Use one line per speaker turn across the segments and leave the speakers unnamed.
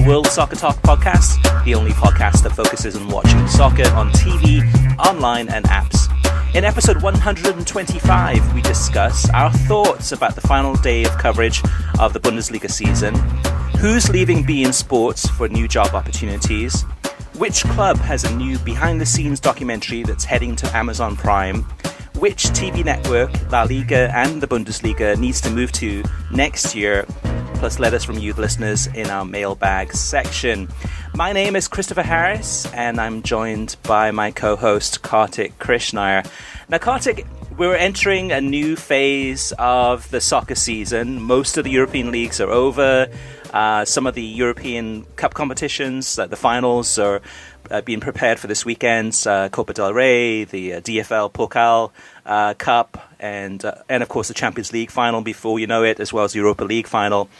World Soccer Talk podcast, the only podcast that focuses on watching soccer on TV, online, and apps. In episode 125, we discuss our thoughts about the final day of coverage of the Bundesliga season, who's leaving beIN Sports for new job opportunities, which club has a new behind-the-scenes documentary that's heading to Amazon Prime, which TV network LaLiga and the Bundesliga needs to move to next year, plus letters from you, the listeners, in our mailbag section. My name is Christopher Harris, and I'm joined by my co-host, Kartik Krishnaiyer. Now, Kartik, we're entering a new phase of the soccer season. Most of the European leagues are over. Some of the European Cup competitions, the finals, are being prepared for this weekend. Copa del Rey, the DFL Pokal Cup, and of course the Champions League final before you know it, as well as the Europa League final.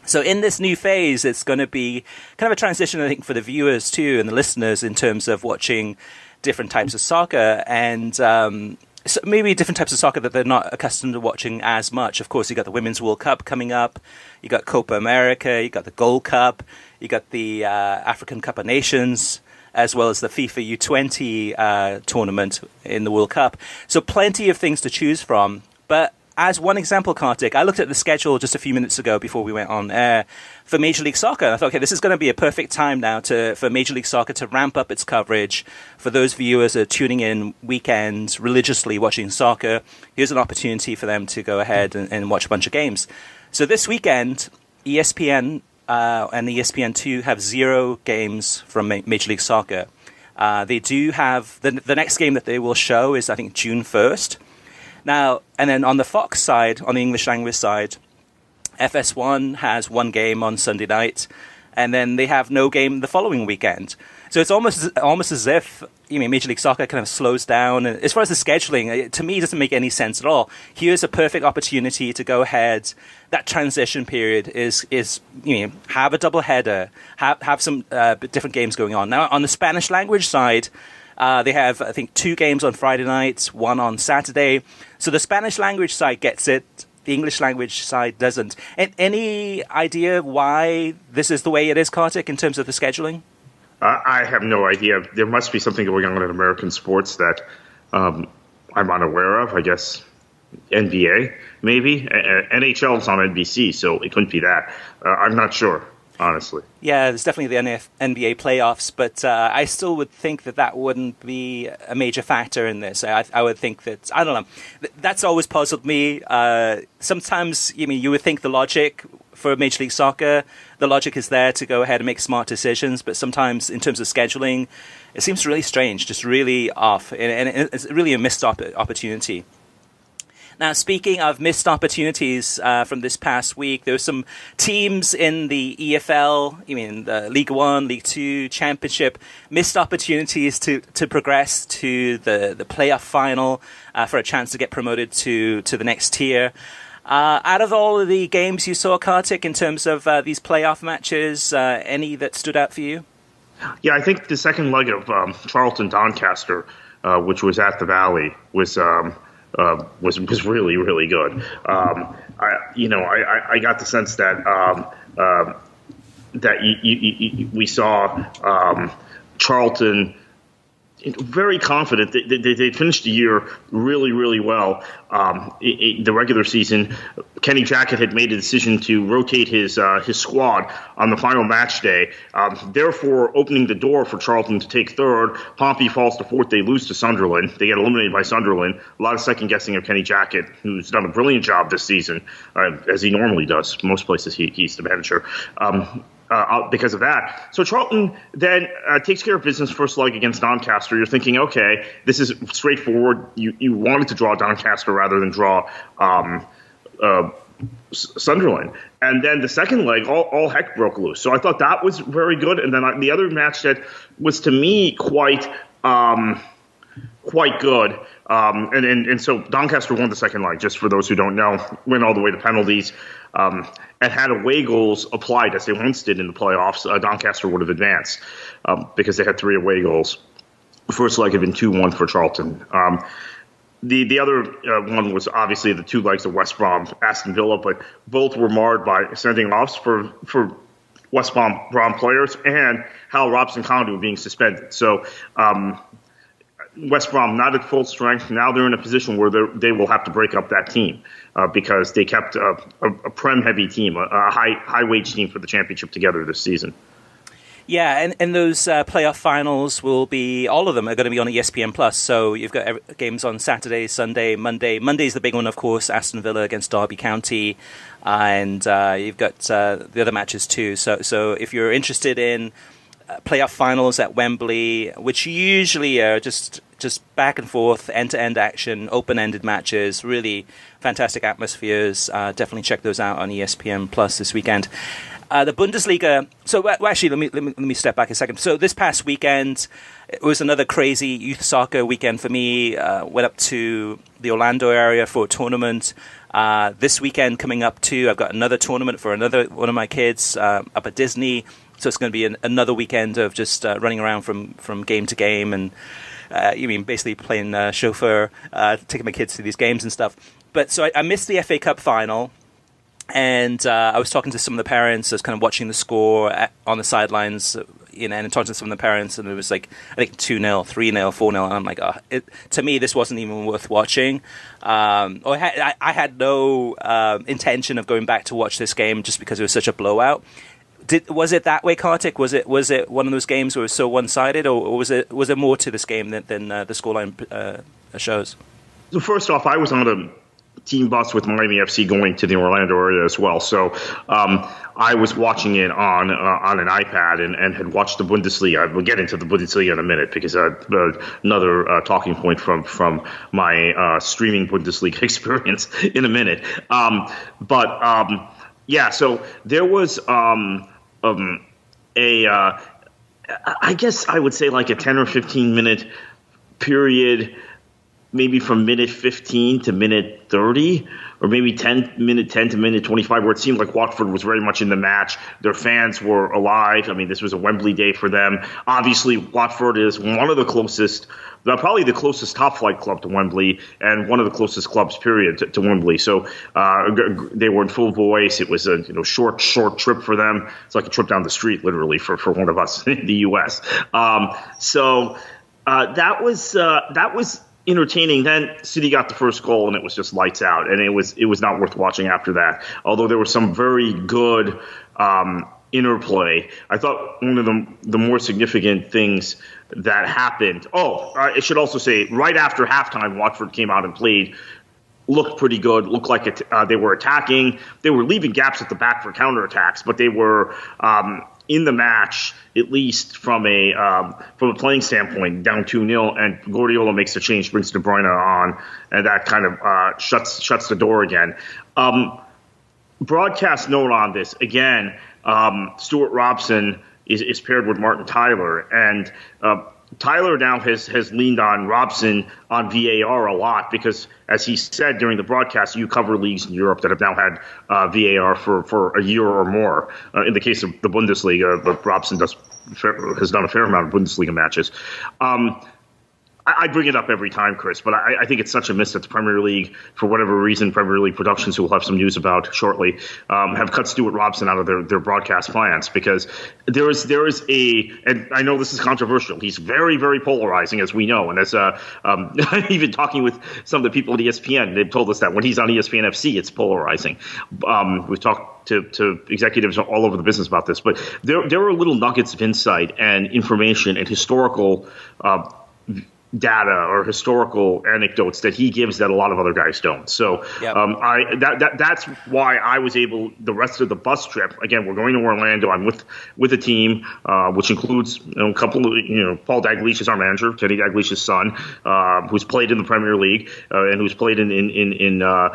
So in this new phase, it's going to be kind of a transition, I think, for the viewers too and the listeners in terms of watching different types of soccer and so maybe different types of soccer that they're not accustomed to watching as much. Of course, you got the Women's World Cup coming up, you got Copa America, you got the Gold Cup, you got the African Cup of Nations, as well as the FIFA U20 tournament in the World Cup. So plenty of things to choose from. But as one example, Kartik, I looked at the schedule just a few minutes ago before we went on air for Major League Soccer. I thought, okay, this is going to be a perfect time now for Major League Soccer to ramp up its coverage. For those viewers that are tuning in weekends, religiously watching soccer, here's an opportunity for them to go ahead and watch a bunch of games. So this weekend, ESPN and ESPN2 have 0 games from Major League Soccer. They do have, the next game that they will show is, I think, June 1st. Now, and then on the Fox side, on the English language side, FS1 has 1 game on Sunday night, and then they have no game the following weekend. So it's almost as if, Major League Soccer kind of slows down. And as far as the scheduling, to me, it doesn't make any sense at all. Here's a perfect opportunity to go ahead. That transition period is have a double header, have some different games going on. Now, on the Spanish language side, they have, I think, 2 games on Friday nights, 1 on Saturday. So the Spanish language side gets it. The English language side doesn't. And any idea why this is the way it is, Kartik, in terms of the scheduling?
I have no idea. There must be something going on in American sports that I'm unaware of. I guess NBA, maybe. NHL's on NBC, so it couldn't be that. I'm not sure, honestly. Yeah,
there's definitely the NBA playoffs, but I still would think that wouldn't be a major factor in this. I would think that, I don't know, that's always puzzled me. Sometimes, you would think the logic for Major League Soccer, the logic is there to go ahead and make smart decisions, but sometimes in terms of scheduling, it seems really strange, just really off, and it's really a missed opportunity. Now, speaking of missed opportunities from this past week, there were some teams in the EFL, the League 1, League 2, Championship, missed opportunities to progress to the playoff final for a chance to get promoted to the next tier. Out of all of the games you saw, Kartik, in terms of these playoff matches, any that stood out for you?
Yeah, I think the second leg of Charlton-Doncaster, which was at the Valley, was really, really good. I got the sense that we saw Charlton very confident. They finished the year really, really well. The regular season, Kenny Jackett had made a decision to rotate his squad on the final match day, therefore opening the door for Charlton to take third. Pompey falls to fourth. They lose to Sunderland. They get eliminated by Sunderland. A lot of second-guessing of Kenny Jackett, who's done a brilliant job this season, as he normally does. Most places he's the manager. Because of that. So Charlton then takes care of business first leg against Doncaster. You're thinking, okay, this is straightforward. You wanted to draw Doncaster rather than draw Sunderland. And then the second leg, all heck broke loose. So I thought that was very good. And then the other match that was, to me, quite good. And so Doncaster won the second leg, just for those who don't know, went all the way to penalties. And had away goals applied, as they once did in the playoffs, Doncaster would have advanced because they had 3 away goals. The first leg had been 2-1 for Charlton. The other one was obviously the 2 legs of West Brom, Aston Villa, but both were marred by sending offs for West Brom players, and how Robson County were being suspended. So West Brom not at full strength. Now they're in a position where they will have to break up that team because they kept a Prem-heavy team, a high-wage team for the championship together this season.
Yeah, and those playoff finals will be, all of them are going to be on ESPN+. So you've got games on Saturday, Sunday, Monday. Monday's the big one, of course, Aston Villa against Derby County. And you've got the other matches too. So if you're interested in playoff finals at Wembley, which usually are just back and forth, end-to-end action, open-ended matches, really fantastic atmospheres, definitely check those out on ESPN+ this weekend. The Bundesliga. So actually, let me step back a second. So this past weekend, it was another crazy youth soccer weekend for me. Went up to the Orlando area for a tournament. This weekend coming up too, I've got another tournament for another one of my kids up at Disney. So it's going to be another weekend of just running around from game to game, and basically playing chauffeur, taking my kids to these games and stuff. But so I missed the FA Cup final. And I was talking to some of the parents. I was kind of watching the score on the sidelines, and talking to some of the parents, and it was like, I think 2-0, 3-0, 4-0, and I'm like, to me, this wasn't even worth watching. I had no intention of going back to watch this game just because it was such a blowout. Was it that way, Kartik? Was it one of those games where it was so one-sided, or was there more to this game than the scoreline shows?
So first off, I was on a team bus with Miami FC going to the Orlando area as well. So I was watching it on an iPad and had watched the Bundesliga. We'll get into the Bundesliga in a minute because another talking point from my streaming Bundesliga experience in a minute. Yeah, so there was I guess I would say like a 10 or 15 minute period, maybe from minute 15 to minute 30, or maybe 10 to minute 25, where it seemed like Watford was very much in the match. Their fans were alive. I mean, this was a Wembley day for them. Obviously, Watford is one of the closest, probably the closest top-flight club to Wembley, and one of the closest clubs, period, to Wembley. So they were in full voice. It was a short trip for them. It's like a trip down the street, literally, for one of us in the U.S. That was entertaining. Then City got the first goal, and it was just lights out, and it was not worth watching after that. Although there was some very good interplay. I thought one of the more significant things that happened. I should also say, right after halftime, Watford came out and played. Looked pretty good. Looked like they were attacking. They were leaving gaps at the back for counterattacks, but they were in the match, at least from a playing standpoint, down 2-0, and Guardiola makes a change, brings De Bruyne on, and that kind of shuts the door again. Broadcast note on this again: Stuart Robson is paired with Martin Tyler, and Tyler now has leaned on Robson on VAR a lot because, as he said during the broadcast, you cover leagues in Europe that have now had VAR for a year or more. In the case of the Bundesliga, but Robson has done a fair amount of Bundesliga matches. I bring it up every time, Chris, but I think it's such a miss that the Premier League, for whatever reason, Premier League Productions, who we'll have some news about shortly, have cut Stuart Robson out of their broadcast plans, because there is and I know this is controversial, he's very, very polarizing, as we know, and as even talking with some of the people at ESPN, they've told us that when he's on ESPN FC, it's polarizing. We've talked to executives all over the business about this, but there are little nuggets of insight and information and historical data or historical anecdotes that he gives that a lot of other guys don't. So yep. That's why I was able, the rest of the bus trip, again, we're going to Orlando. I'm with a team, which includes a couple of, Paul Dalglish is our manager, Teddy Dalglish's son, who's played in the Premier League and who's played in the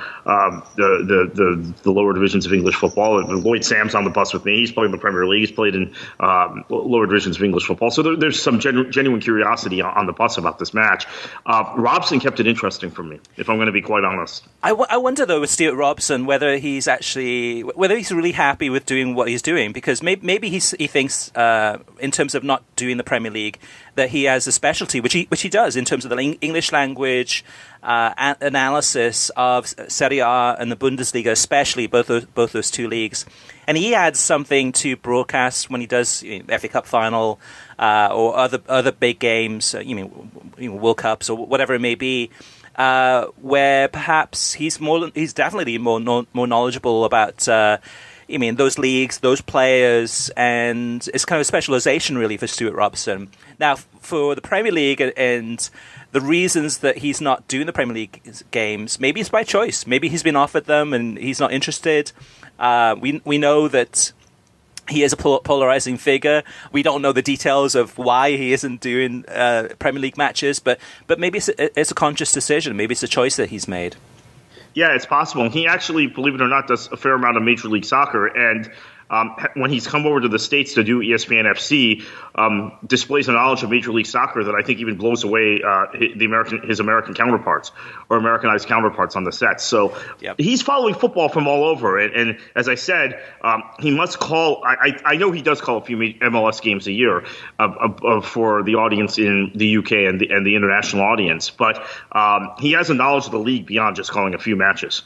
lower divisions of English football. Lloyd Sam's on the bus with me. He's played in the Premier League. He's played in lower divisions of English football. So there's some genuine curiosity on the bus about this match. Robson kept it interesting for me, if I'm going to be quite honest.
I wonder, though, with Stuart Robson, whether he's really happy with doing what he's doing, because maybe he thinks, in terms of not doing the Premier League, that he has a specialty, which he does, in terms of the English language analysis of Serie A and the Bundesliga, especially both those two leagues. and he adds something to broadcast when he does FA Cup final or other big games, World Cups or whatever it may be, where perhaps he's definitely more knowledgeable about those leagues, those players, and it's kind of a specialization really for Stuart Robson. Now, for the Premier League and the reasons that he's not doing the Premier League games, maybe it's by choice. Maybe he's been offered them and he's not interested. We know that he is a polarizing figure. We don't know the details of why he isn't doing Premier League matches, but maybe it's a conscious decision. Maybe it's a choice that he's made.
Yeah, it's possible. He actually, believe it or not, does a fair amount of Major League Soccer. And when he's come over to the States to do ESPN FC, displays a knowledge of Major League Soccer that I think even blows away his American counterparts or Americanized counterparts on the set. So He's following football from all over. And as I said, he must call. I know he does call a few MLS games a year for the audience in the UK and the international audience. But he has a knowledge of the league beyond just calling a few matches.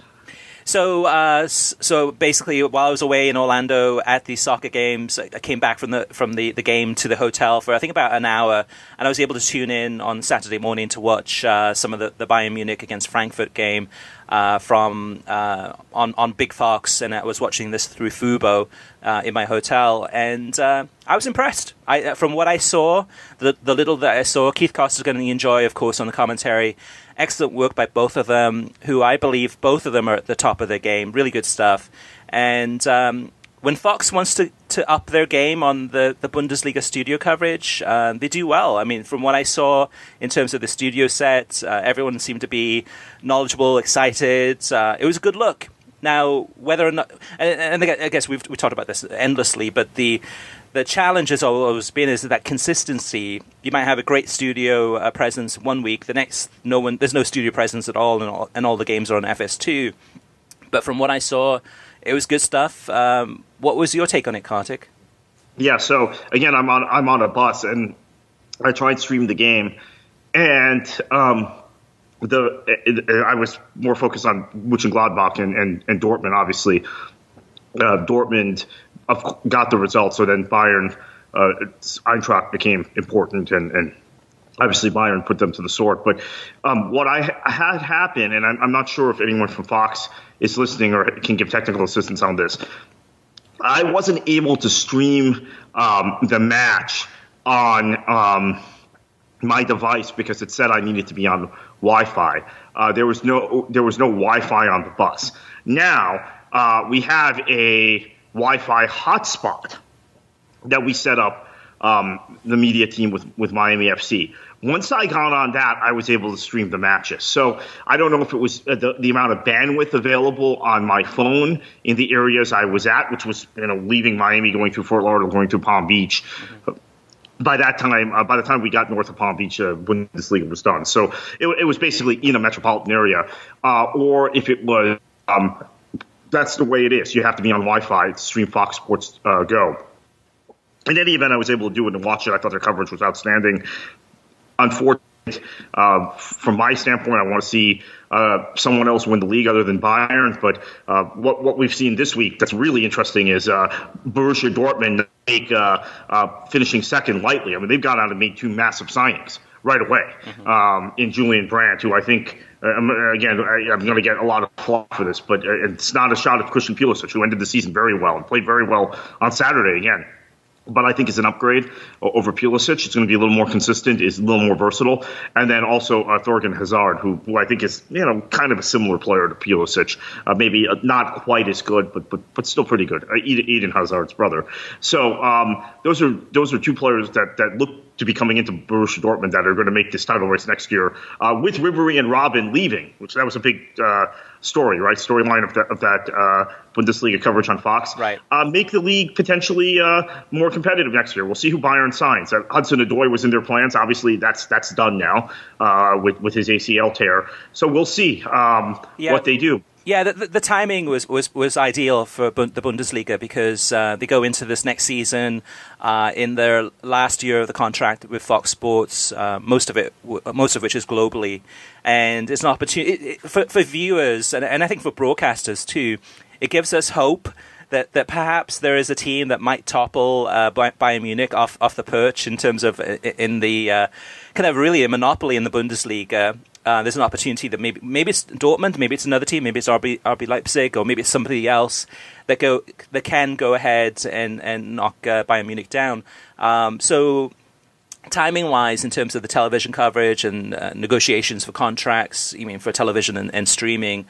So basically, while I was away in Orlando at the soccer games, I came back from the game to the hotel for I think about an hour, and I was able to tune in on Saturday morning to watch some of the Bayern Munich against Frankfurt game on Big Fox, and I was watching this through Fubo in my hotel, and I was impressed. From what I saw, the little that I saw, Keith Costa's going to enjoy, of course, on the commentary. Excellent work by both of them, who I believe both of them are at the top of their game. Really good stuff. And when Fox wants to up their game on the Bundesliga studio coverage, they do well. I mean, from what I saw in terms of the studio set, everyone seemed to be knowledgeable, excited. It was a good look. Now, whether or not, and I guess we talked about this endlessly, but the challenge has always been is that consistency. You might have a great studio presence one week, the next there's no studio presence at all, and all the games are on FS2. But from what I saw, it was good stuff. What was your take on it, Kartik?
Yeah, so again, I'm on a bus, and I tried to stream the game, and I was more focused on Mönchengladbach and Dortmund, obviously. Dortmund got the result, so then Bayern, Eintracht became important, and obviously Bayern put them to the sword. But what I had happen, and I'm not sure if anyone from Fox is listening or can give technical assistance on this, I wasn't able to stream the match on my device because it said I needed to be on Wi-Fi. There was no Wi-Fi on the bus. Now we have a Wi-Fi hotspot that we set up, the media team with Miami FC. Once I got on that, I was able to stream the matches. So I don't know if it was the amount of bandwidth available on my phone in the areas I was at, which was leaving Miami, going through Fort Lauderdale, going through Palm Beach. By the time we got north of Palm Beach, Bundesliga was done. So it was basically in a metropolitan area, or if it was. That's the way it is. You have to be on Wi-Fi to stream Fox Sports Go. In any event, I was able to do it and watch it. I thought their coverage was outstanding. Unfortunately, from my standpoint, I want to see someone else win the league other than Bayern. But what we've seen this week that's really interesting is Borussia Dortmund finishing second lightly. I mean, they've gone out and made two massive signings right away in Julian Brandt, who I think, I'm going to get a lot of flack for this, but it's not a shot at Christian Pulisic, who ended the season very well and played very well on Saturday again. But I think it's an upgrade over Pulisic. It's going to be a little more consistent, is a little more versatile. And then also Thorgan Hazard, who I think is kind of a similar player to Pulisic. Maybe not quite as good, but still pretty good. Eden Hazard's brother. So those are two players that look to be coming into Borussia Dortmund that are going to make this title race next year. With Ribery and Robben leaving, which that was a big story, right? Storyline of that Bundesliga coverage on Fox.
Right.
Make the league potentially more competitive next year. We'll see who Bayern signs. Hudson-Odoi was in their plans. Obviously, that's done now with his ACL tear. So we'll see what they do.
Yeah, the timing was ideal for the Bundesliga because they go into this next season in their last year of the contract with Fox Sports, most of which is globally, and it's an opportunity for viewers and I think for broadcasters too. It gives us hope that perhaps there is a team that might topple Bayern Munich off the perch in terms of in the kind of really a monopoly in the Bundesliga. There's an opportunity that maybe it's Dortmund, maybe it's another team, maybe it's RB Leipzig, or maybe it's somebody else that can go ahead and knock Bayern Munich down. So timing-wise, in terms of the television coverage and negotiations for contracts, for television and streaming,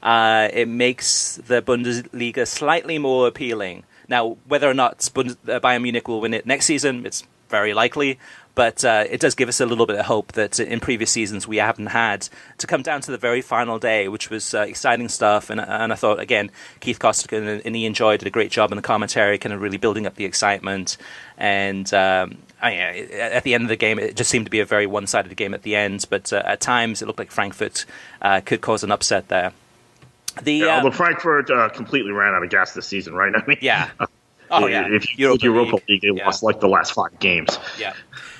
it makes the Bundesliga slightly more appealing. Now, whether or not Bayern Munich will win it next season, it's very likely. But it does give us a little bit of hope that in previous seasons we haven't had to come down to the very final day, which was exciting stuff. And I thought, again, Keith Costigan and Ian Joy did a great job in the commentary, kind of really building up the excitement. And at the end of the game, it just seemed to be a very one-sided game at the end. But at times, it looked like Frankfurt could cause an upset there.
Although Frankfurt completely ran out of gas this season, right? I mean,
yeah.
If you look at Europa League, they lost like the last 5 games.
Yeah.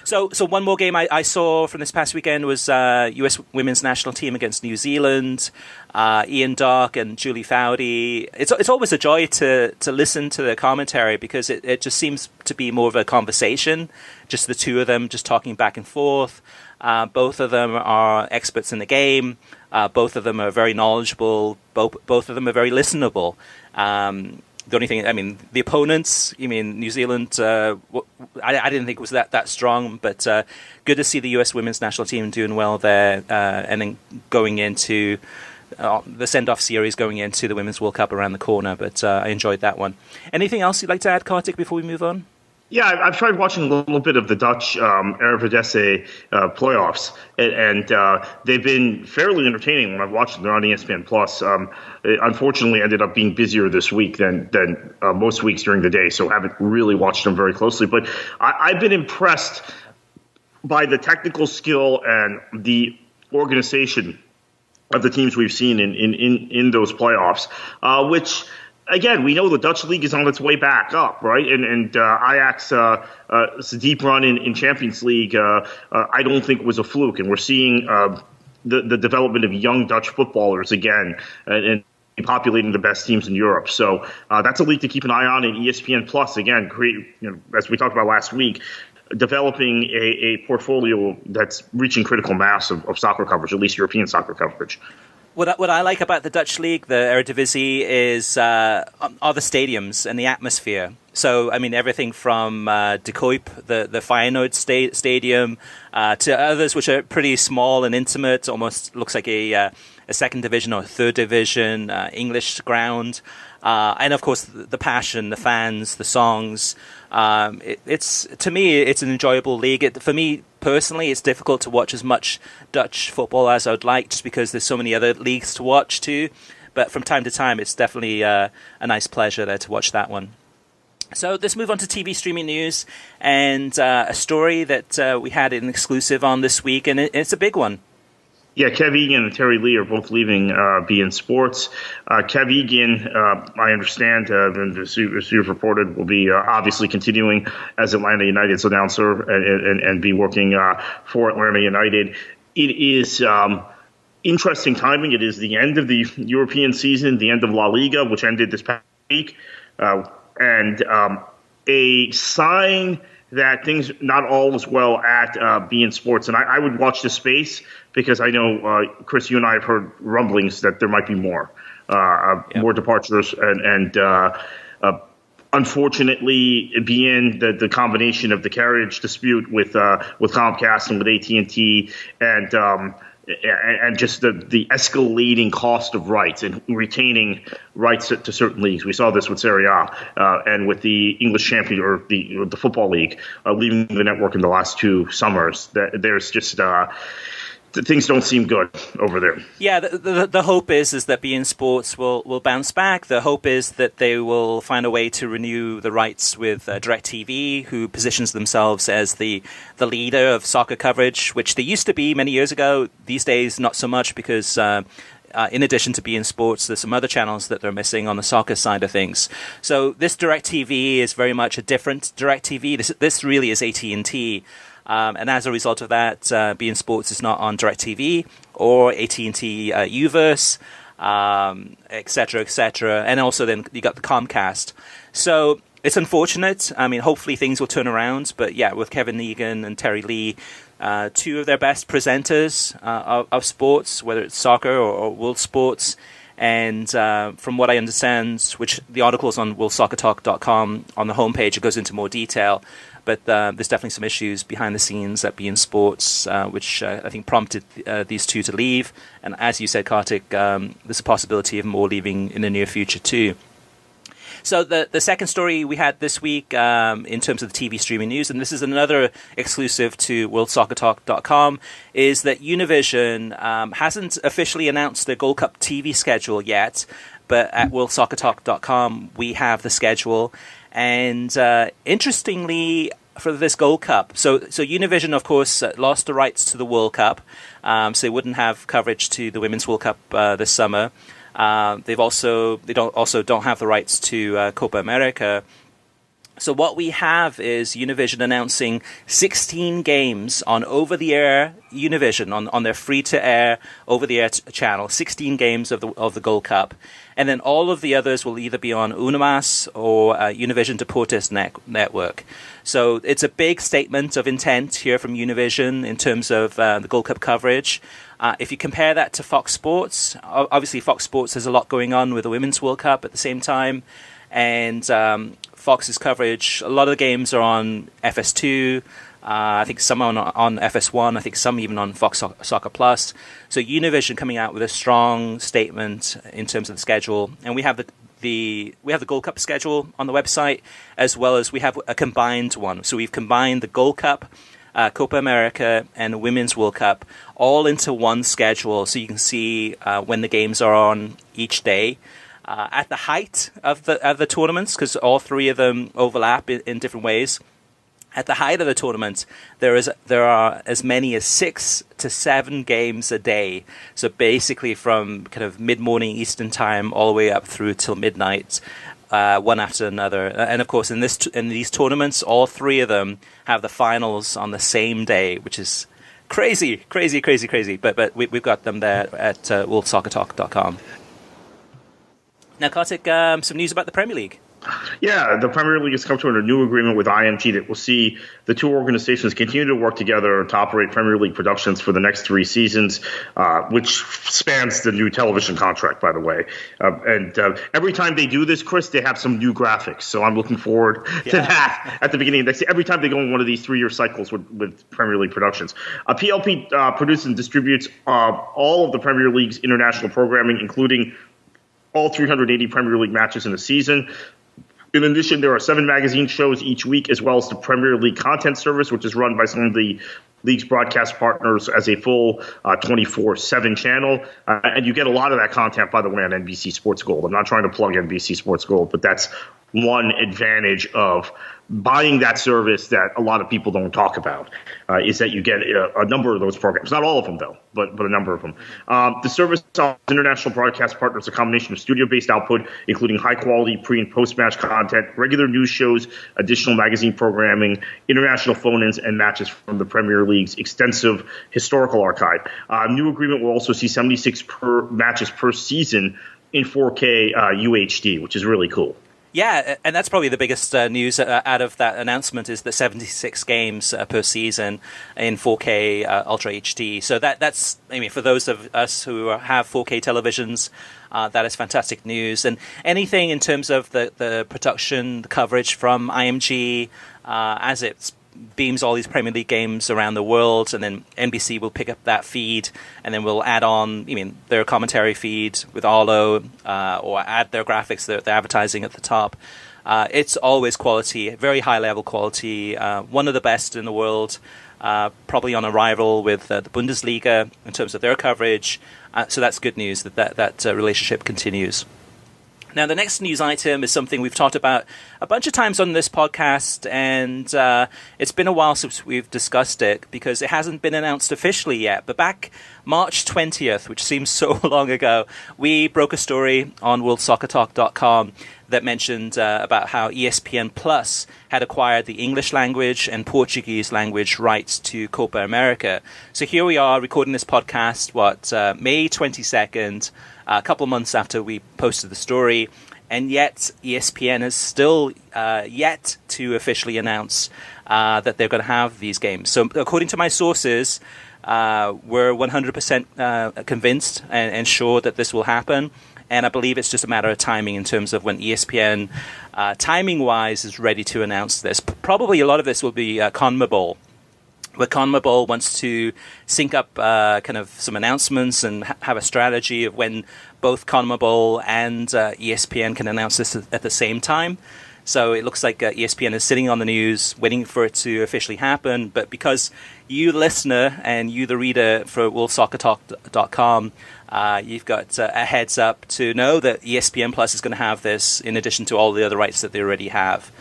So one more game I saw from this past weekend was U.S. women's national team against New Zealand. Ian Dock and Julie Foudy. It's always a joy to listen to the commentary because it just seems to be more of a conversation, just the two of them just talking back and forth. Both of them are experts in the game. Both of them are very knowledgeable. Both of them are very listenable. The only thing, the opponents, New Zealand, I didn't think it was that strong, but good to see the U.S. women's national team doing well there, and then going into the send-off series going into the Women's World Cup around the corner, but I enjoyed that one. Anything else you'd like to add, Kartik, before we move on?
Yeah, I've tried watching a little bit of the Dutch Eredivisie playoffs, and they've been fairly entertaining when I've watched them. They're on ESPN Plus. It unfortunately ended up being busier this week than most weeks during the day, so haven't really watched them very closely. But I've been impressed by the technical skill and the organization of the teams we've seen in those playoffs, which. Again, we know the Dutch league is on its way back up, right? And Ajax's deep run in Champions League, I don't think was a fluke. And we're seeing the development of young Dutch footballers again and populating the best teams in Europe. So that's a league to keep an eye on. And ESPN Plus, again, as we talked about last week, developing a portfolio that's reaching critical mass of soccer coverage, at least European soccer coverage.
What I like about the Dutch league, the Eredivisie, is are the stadiums and the atmosphere. So, everything from De Kuip, the Feyenoord stadium, to others which are pretty small and intimate, almost looks like a second division or third division English ground. And, of course, the passion, the fans, the songs. To me, it's an enjoyable league. For me, personally, it's difficult to watch as much Dutch football as I would like just because there's so many other leagues to watch too. But from time to time, it's definitely a nice pleasure there to watch that one. So let's move on to TV streaming news and a story that we had an exclusive on this week, and it's a big one.
Yeah, Kev Egan and Terry Lee are both leaving beIN Sports. Kev Egan, I understand, as you've reported, will be obviously continuing as Atlanta United's announcer and be working for Atlanta United. It is interesting timing. It is the end of the European season, the end of La Liga, which ended this past week, and a sign that things not all is well at beIN Sports. And I would watch this space because I know, Chris, you and I have heard rumblings that there might be more departures. And unfortunately, beIN, the combination of the carriage dispute with Comcast and with AT&T and just the escalating cost of rights and retaining rights to certain leagues. We saw this with Serie A and with the English champion or the Football League leaving the network in the last 2 summers. There's just things don't seem good over there. Yeah,
the hope is that beIN Sports will bounce back. The hope is that they will find a way to renew the rights with DirecTV, who positions themselves as the leader of soccer coverage, which they used to be many years ago. These days, not so much because in addition to beIN Sports, there's some other channels that they're missing on the soccer side of things. So this DirecTV is very much a different DirecTV. This really is AT&T. And as a result of that, beIN Sports is not on DirecTV or AT&T Uverse. et cetera, et cetera. And also then you got the Comcast. So it's unfortunate. I mean, hopefully things will turn around. But yeah, with Kevin Egan and Terry Lee, two of their best presenters of sports, whether it's soccer or world sports. And from what I understand, which the article is on worldsoccertalk.com, on the homepage, it goes into more detail. But there's definitely some issues behind the scenes at beIN Sports, which I think prompted these two to leave. And as you said, Kartik, there's a possibility of more leaving in the near future too. So the second story we had this week in terms of the TV streaming news, and this is another exclusive to worldsoccertalk.com, is that Univision hasn't officially announced their Gold Cup TV schedule yet, but at worldsoccertalk.com we have the schedule. And interestingly, for this Gold Cup, so Univision, of course, lost the rights to the World Cup, so they wouldn't have coverage to the Women's World Cup this summer. They don't have the rights to Copa America. So what we have is Univision announcing 16 games on over-the-air Univision, on their free-to-air over-the-air channel, 16 games of the Gold Cup. And then all of the others will either be on Unimas or Univision Deportes network. So it's a big statement of intent here from Univision in terms of the Gold Cup coverage. If you compare that to Fox Sports, obviously Fox Sports has a lot going on with the Women's World Cup at the same time. And Fox's coverage, a lot of the games are on FS2. I think some are on FS1. I think some even on Fox Soccer Plus. So Univision coming out with a strong statement in terms of the schedule. And we have the Gold Cup schedule on the website, as well as we have a combined one. So we've combined the Gold Cup, Copa America, and the Women's World Cup all into one schedule, so you can see when the games are on each day. At the height of the tournaments, because all three of them overlap in different ways. At the height of the tournament, there are as many as 6 to 7 games a day. So basically, from kind of mid-morning Eastern time all the way up through till midnight, one after another. And of course, in these tournaments, all three of them have the finals on the same day, which is crazy. But we've got them there at worldsoccertalk.com. Now, Kartik, some news about the Premier League.
Yeah, the Premier League has come to a new agreement with IMG that will see the two organizations continue to work together to operate Premier League productions for the next 3 seasons, which spans the new television contract, by the way. And every time they do this, Chris, they have some new graphics. So I'm looking forward to that at the beginning of next year. Every time they go in one of these 3-year cycles with Premier League productions. PLP produces and distributes all of the Premier League's international programming, including all 380 Premier League matches in a season. In addition, there are 7 magazine shows each week, as well as the Premier League content service, which is run by some of the league's broadcast partners as a full 24/7 channel. And you get a lot of that content, by the way, on NBC Sports Gold. I'm not trying to plug NBC Sports Gold, but that's one advantage of buying that service that a lot of people don't talk about, is that you get a number of those programs. Not all of them, though, but a number of them. The service offers international broadcast partners a combination of studio-based output, including high-quality pre- and post-match content, regular news shows, additional magazine programming, international phone-ins, and matches from the Premier League's extensive historical archive. New agreement will also see 76 matches per season in 4K UHD, which is really cool.
Yeah, and that's probably the biggest news out of that announcement, is the 76 games per season in 4K Ultra HD. So that's, I mean, for those of us who have 4K televisions, that is fantastic news. And anything in terms of the production, the coverage from IMG, as it beams all these Premier League games around the world, and then NBC will pick up that feed, and then we'll add on, their commentary feed with Arlo, or add their graphics, their advertising at the top. It's always quality, very high level quality, one of the best in the world, probably on a rival with the Bundesliga in terms of their coverage. So that's good news that relationship continues. Now, the next news item is something we've talked about a bunch of times on this podcast, and it's been a while since we've discussed it because it hasn't been announced officially yet. But back March 20th, which seems so long ago, we broke a story on worldsoccertalk.com that mentioned about how ESPN Plus had acquired the English language and Portuguese language rights to Copa America. So here we are recording this podcast, May 22nd, a couple of months after we posted the story, and yet ESPN has still yet to officially announce that they're going to have these games. So according to my sources, we're 100% convinced and sure that this will happen. And I believe it's just a matter of timing in terms of when ESPN, timing-wise, is ready to announce this. Probably a lot of this will be CONMEBOL, where CONMEBOL wants to sync up kind of some announcements and have a strategy of when both CONMEBOL and ESPN can announce this at the same time. So it looks like ESPN is sitting on the news, waiting for it to officially happen. But because you, the listener, and you, the reader for WorldSoccerTalk.com, you've got a heads up to know that ESPN Plus is going to have this in addition to all the other rights that they already have.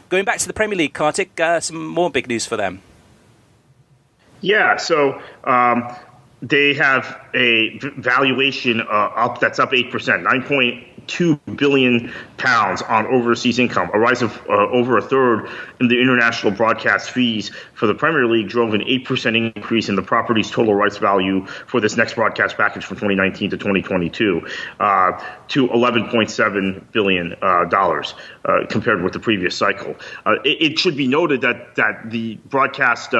Going back to the Premier League, Kartik, some more big news for them.
Yeah, so they have a valuation that's up 8%, £9.2 billion on overseas income. A rise of over a third in the international broadcast fees for the Premier League drove an 8% increase in the property's total rights value for this next broadcast package from 2019 to 2022 to $11.7 billion compared with the previous cycle. It should be noted that the broadcast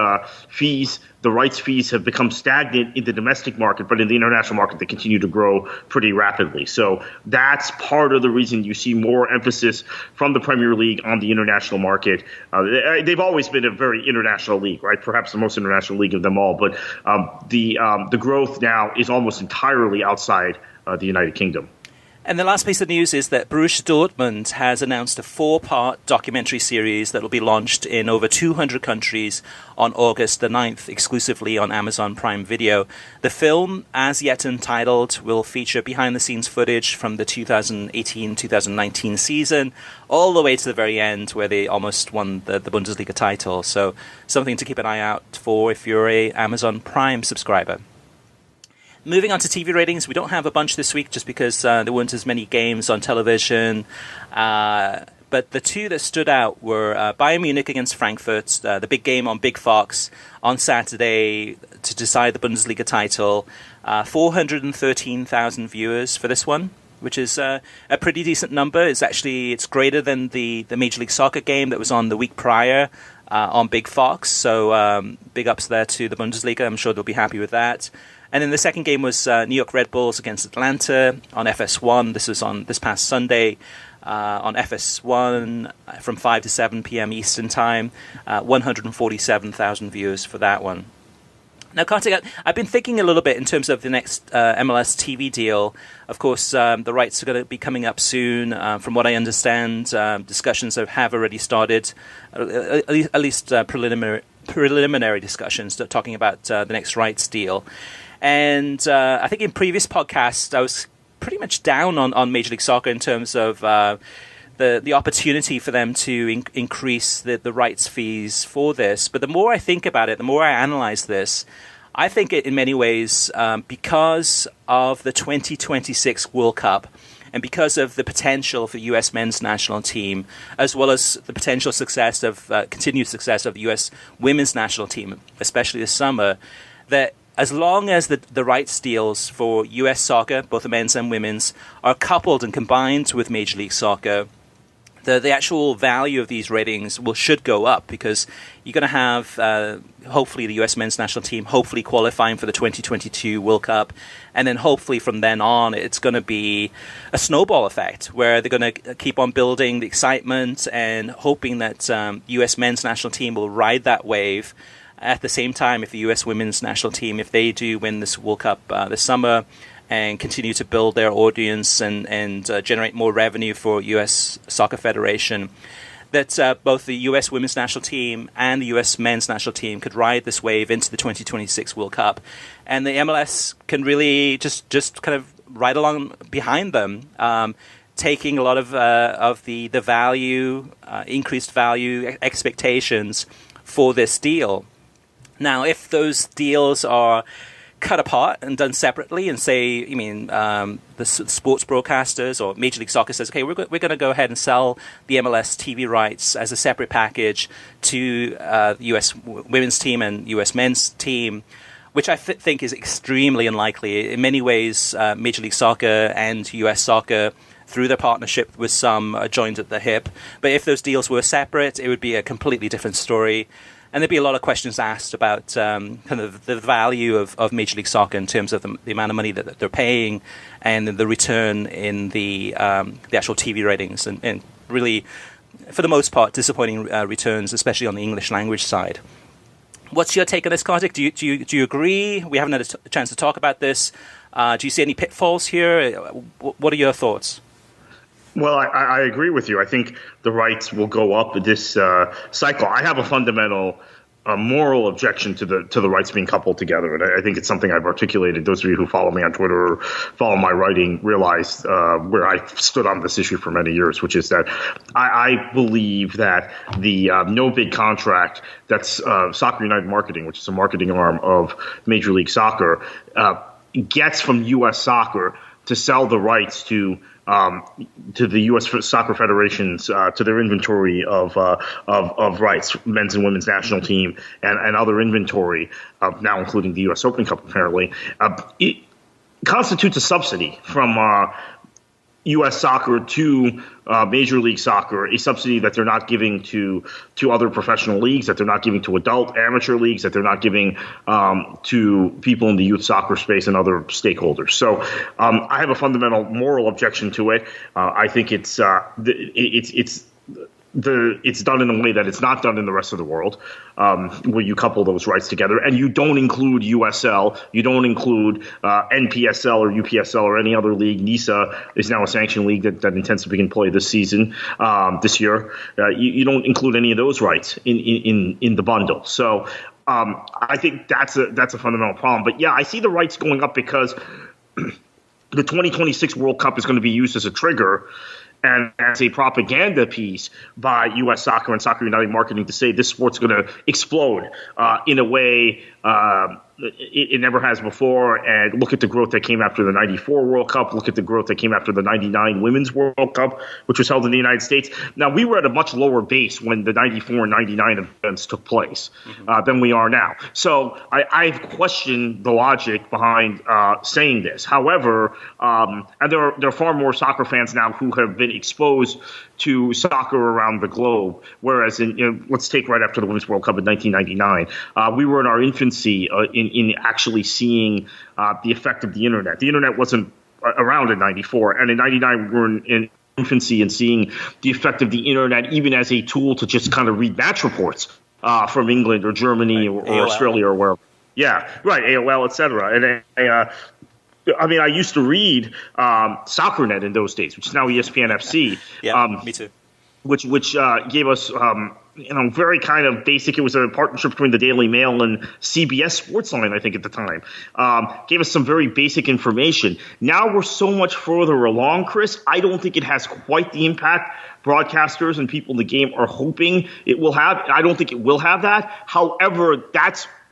fees, the rights fees, have become stagnant in the domestic market, but in the international market, they continue to grow pretty rapidly. So that's part of the reason you see more emphasis from the Premier League on the international market. They've always been a very international league, right? Perhaps the most international league of them all. But the growth now is almost entirely outside the United Kingdom.
And the last piece of news is that Borussia Dortmund has announced a 4-part documentary series that will be launched in over 200 countries on August the 9th, exclusively on Amazon Prime Video. The film, as yet untitled, will feature behind-the-scenes footage from the 2018-2019 season, all the way to the very end, where they almost won the Bundesliga title. So something to keep an eye out for if you're a Amazon Prime subscriber. Moving on to TV ratings, we don't have a bunch this week just because there weren't as many games on television. But the two that stood out were Bayern Munich against Frankfurt, the big game on Big Fox on Saturday to decide the Bundesliga title. 413,000 viewers for this one, which is a pretty decent number. It's greater than the Major League Soccer game that was on the week prior on Big Fox. So big ups there to the Bundesliga. I'm sure they'll be happy with that. And then the second game was New York Red Bulls against Atlanta on FS1. This was on this past Sunday on FS1 from 5 to 7 p.m. Eastern Time. 147,000 viewers for that one. Now, Kartik, I've been thinking a little bit in terms of the next MLS TV deal. Of course, the rights are going to be coming up soon. From what I understand, discussions have already started, at least preliminary discussions talking about the next rights deal. And I think in previous podcasts, I was pretty much down on Major League Soccer in terms of the opportunity for them to increase the rights fees for this. But the more I think about it, the more I analyze this, I think it in many ways, because of the 2026 World Cup and because of the potential for the U.S. men's national team, as well as the potential success of continued success of the U.S. women's national team, especially this summer, that as long as the rights deals for U.S. soccer, both the men's and women's, are coupled and combined with Major League Soccer, the actual value of these ratings should go up, because you're going to have hopefully the U.S. men's national team hopefully qualifying for the 2022 World Cup, and then hopefully from then on it's going to be a snowball effect where they're going to keep on building the excitement and hoping that U.S. men's national team will ride that wave. At the same time, if the U.S. women's national team, if they do win this World Cup this summer and continue to build their audience and generate more revenue for U.S. Soccer Federation, that both the U.S. women's national team and the U.S. men's national team could ride this wave into the 2026 World Cup. And the MLS can really just kind of ride along behind them, taking a lot of the value, increased value expectations for this deal. Now, if those deals are cut apart and done separately and say, the sports broadcasters or Major League Soccer says, okay, we're going to go ahead and sell the MLS TV rights as a separate package to the U.S. women's team and U.S. men's team, which I think is extremely unlikely. In many ways, Major League Soccer and U.S. Soccer, through their partnership with some, are joined at the hip. But if those deals were separate, it would be a completely different story. And there'd be a lot of questions asked about kind of the value of Major League Soccer in terms of the amount of money that they're paying and the return in the actual TV ratings. And really, for the most part, disappointing returns, especially on the English language side. What's your take on this, Kartik? Do you agree? We haven't had a chance to talk about this. Do you see any pitfalls here? What are your thoughts?
Well, I agree with you. I think the rights will go up this cycle. I have a fundamental moral objection to the rights being coupled together, and I think it's something I've articulated. Those of you who follow me on Twitter or follow my writing realize where I stood on this issue for many years, which is that I believe that the no bid contract that's Soccer United Marketing, which is a marketing arm of Major League Soccer, gets from U.S. Soccer to sell the rights to the U.S. Soccer Federations, to their inventory of rights, men's and women's national team, and other inventory, now including the U.S. Open Cup, apparently, it constitutes a subsidy from U.S. Soccer to Major League Soccer, a subsidy that they're not giving to other professional leagues, that they're not giving to adult amateur leagues, that they're not giving to people in the youth soccer space and other stakeholders. So I have a fundamental moral objection to it. I think it's done in a way that it's not done in the rest of the world, where you couple those rights together and you don't include USL, you don't include NPSL or UPSL or any other league. NISA is now a sanctioned league that intends to begin play this season, this year. You don't include any of those rights in the bundle. So I think that's a fundamental problem. But yeah, I see the rights going up because the 2026 World Cup is going to be used as a trigger and as a propaganda piece by U.S. Soccer and Soccer United Marketing to say this sport's going to explode in a way it never has before. And look at the growth that came after the 94 World Cup. Look at the growth that came after the 99 Women's World Cup, which was held in the United States. Now, we were at a much lower base when the 94 and 99 events took place than we are now. So I've questioned the logic behind saying this. However, and there are far more soccer fans now who have been exposed to soccer around the globe, whereas let's take right after the Women's World Cup in 1999, we were in our infancy in actually seeing the effect of the internet. The internet wasn't around in 94, and in 99 we were in infancy and seeing the effect of the internet even as a tool to just kind of read match reports from England or Germany or Australia or wherever. Yeah, right, AOL, et cetera. And I used to read SoccerNet in those days, which is now ESPN FC.
Yeah, me too.
Which gave us very kind of basic. It was a partnership between the Daily Mail and CBS Sportsline, I think, at the time. Gave us some very basic information. Now we're so much further along, Chris. I don't think it has quite the impact broadcasters and people in the game are hoping it will have. I don't think it will have that. However,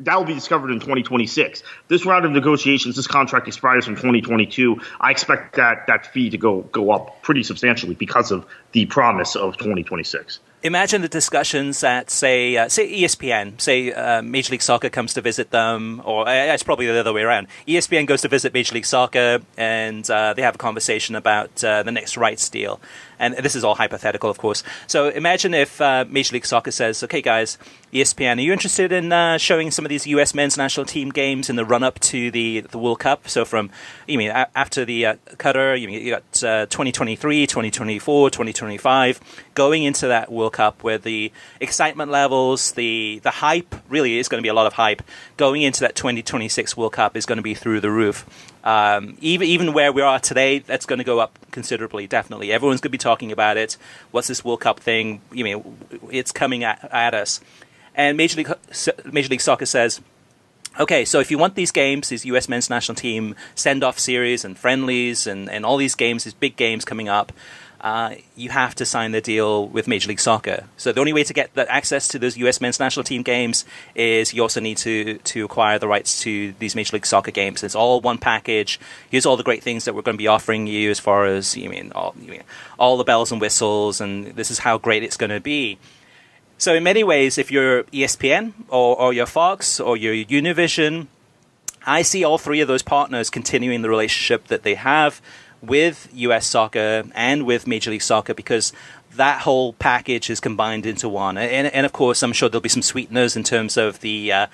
that'll be discovered in 2026. This round of negotiations, this contract expires in 2022. I expect that fee to go up pretty substantially because of the promise of 2026.
Imagine the discussions at, say ESPN, Major League Soccer comes to visit them, or it's probably the other way around. ESPN goes to visit Major League Soccer, and they have a conversation about the next rights deal. And this is all hypothetical, of course. So imagine if Major League Soccer says, okay, guys, ESPN, are you interested in showing some of these U.S. men's national team games in the run-up to the World Cup? So after the Qatar, you got 2023, 2024, 2025, going into that World Cup where the excitement levels, the hype, really is going to be a lot of hype, going into that 2026 World Cup is going to be through the roof. Even where we are today, that's going to go up considerably, definitely. Everyone's going to be talking about it. What's this World Cup thing? It's coming at us. And Major League Soccer says, okay, so if you want these games, these U.S. men's national team send-off series and friendlies and all these games, these big games coming up, you have to sign the deal with Major League Soccer. So the only way to get that access to those U.S. men's national team games is you also need to acquire the rights to these Major League Soccer games. It's all one package. Here's all the great things that we're going to be offering you as far as all the bells and whistles, and this is how great it's going to be. So in many ways, if you're ESPN or you're Fox or you're Univision, I see all three of those partners continuing the relationship that they have with US Soccer and with Major League Soccer, because that whole package is combined into one. And of course, I'm sure there'll be some sweeteners in terms of the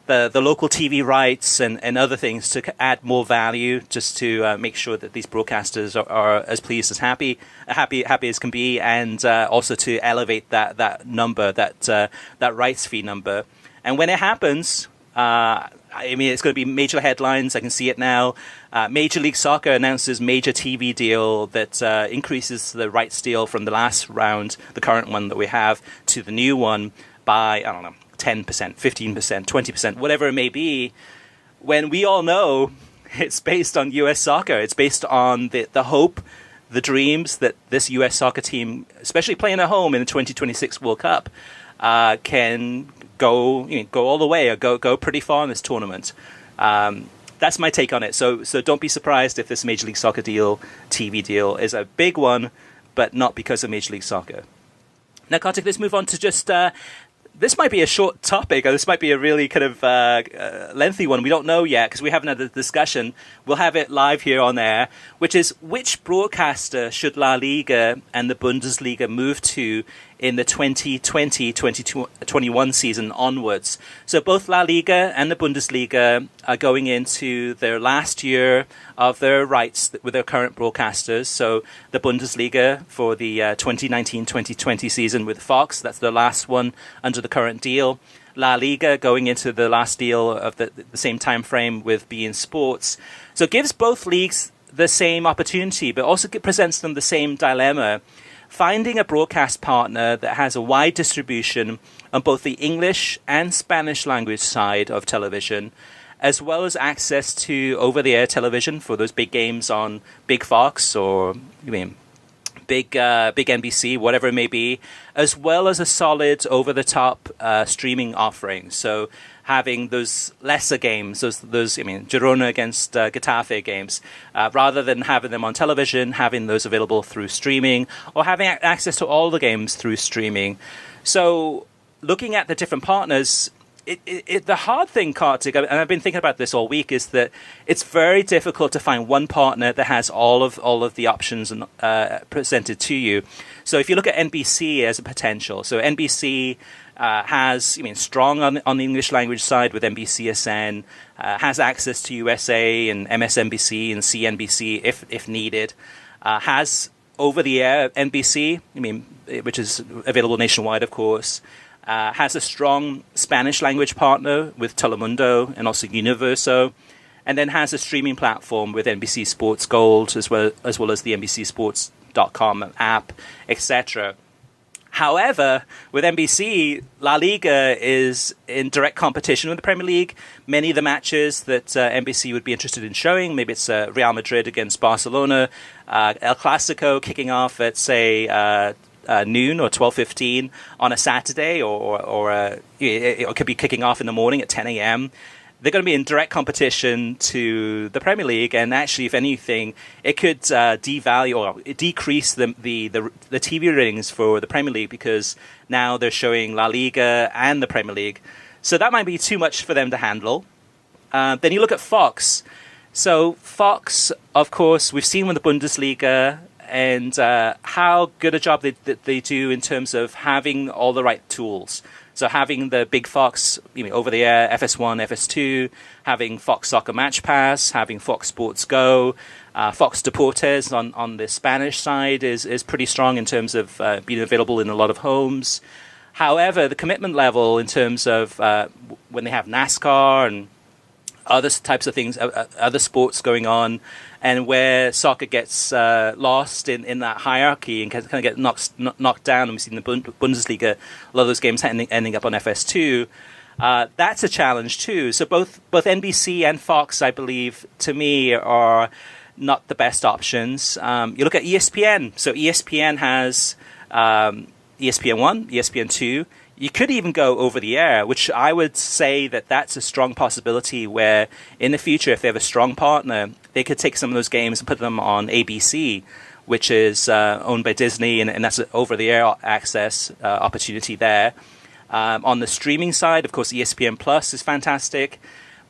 local TV rights and other things to add more value, just to make sure that these broadcasters are as pleased as happy as can be, and also to elevate that number, that rights fee number. And when it happens, it's going to be major headlines. I can see it now. Major League Soccer announces major TV deal that increases the rights deal from the last round, the current one that we have, to the new one by, 10%, 15%, 20%, whatever it may be, when we all know it's based on US Soccer. It's based on the hope, the dreams that this US Soccer team, especially playing at home in the 2026 World Cup, can go all the way, or go pretty far in this tournament. That's my take on it. So don't be surprised if this Major League Soccer TV deal, is a big one, but not because of Major League Soccer. Now, Kartik, let's move on to just... this might be a short topic, or this might be a really kind of lengthy one. We don't know yet, because we haven't had a discussion. We'll have it live here on air, which is, which broadcaster should La Liga and the Bundesliga move to in the 2020-2021 season onwards? So both La Liga and the Bundesliga are going into their last year of their rights with their current broadcasters. So the Bundesliga for the 2019-2020 season with Fox, that's the last one under the current deal. La Liga going into the last deal of the same time frame with beIN Sports. So it gives both leagues the same opportunity, but also presents them the same dilemma. Finding a broadcast partner that has a wide distribution on both the English and Spanish language side of television, as well as access to over-the-air television for those big games on Big Fox or big NBC, whatever it may be, as well as a solid over-the-top streaming offering. So having those lesser games, those Girona against Getafe games, rather than having them on television, having those available through streaming, or having access to all the games through streaming. So looking at the different partners, the hard thing, Kartik, and I've been thinking about this all week, is that it's very difficult to find one partner that has all of the options presented to you. So if you look at NBC as a potential, so NBC has, strong on the English language side with NBCSN, has access to USA and MSNBC and CNBC if needed, has over-the-air NBC, which is available nationwide, of course, has a strong Spanish language partner with Telemundo and also Universo, and then has a streaming platform with NBC Sports Gold as well as the NBCSports.com app, etc. However, with NBC, La Liga is in direct competition with the Premier League. Many of the matches that NBC would be interested in showing, maybe it's Real Madrid against Barcelona, El Clasico kicking off at, say, noon or 12:15 on a Saturday, or it could be kicking off in the morning at 10 a.m. They're going to be in direct competition to the Premier League, and actually, if anything, it could devalue or decrease the TV ratings for the Premier League, because now they're showing La Liga and the Premier League. So that might be too much for them to handle. Then you look at Fox. So Fox, of course, we've seen with the Bundesliga and how good a job they do in terms of having all the right tools. So having the big Fox, over the air, FS1, FS2, having Fox Soccer Match Pass, having Fox Sports Go, Fox Deportes on the Spanish side is pretty strong in terms of being available in a lot of homes. However, the commitment level in terms of when they have NASCAR and other types of things, other sports going on, and where soccer gets lost in that hierarchy and kind of get knocked down, and we've seen the Bundesliga, a lot of those games ending up on FS2, that's a challenge too. So both NBC and Fox, I believe, to me, are not the best options. You look at ESPN. So ESPN has ESPN1, ESPN2. You could even go over the air, which I would say that that's a strong possibility where in the future, if they have a strong partner, they could take some of those games and put them on ABC, which is owned by Disney, and that's an over-the-air access opportunity there. On the streaming side, of course, ESPN Plus is fantastic.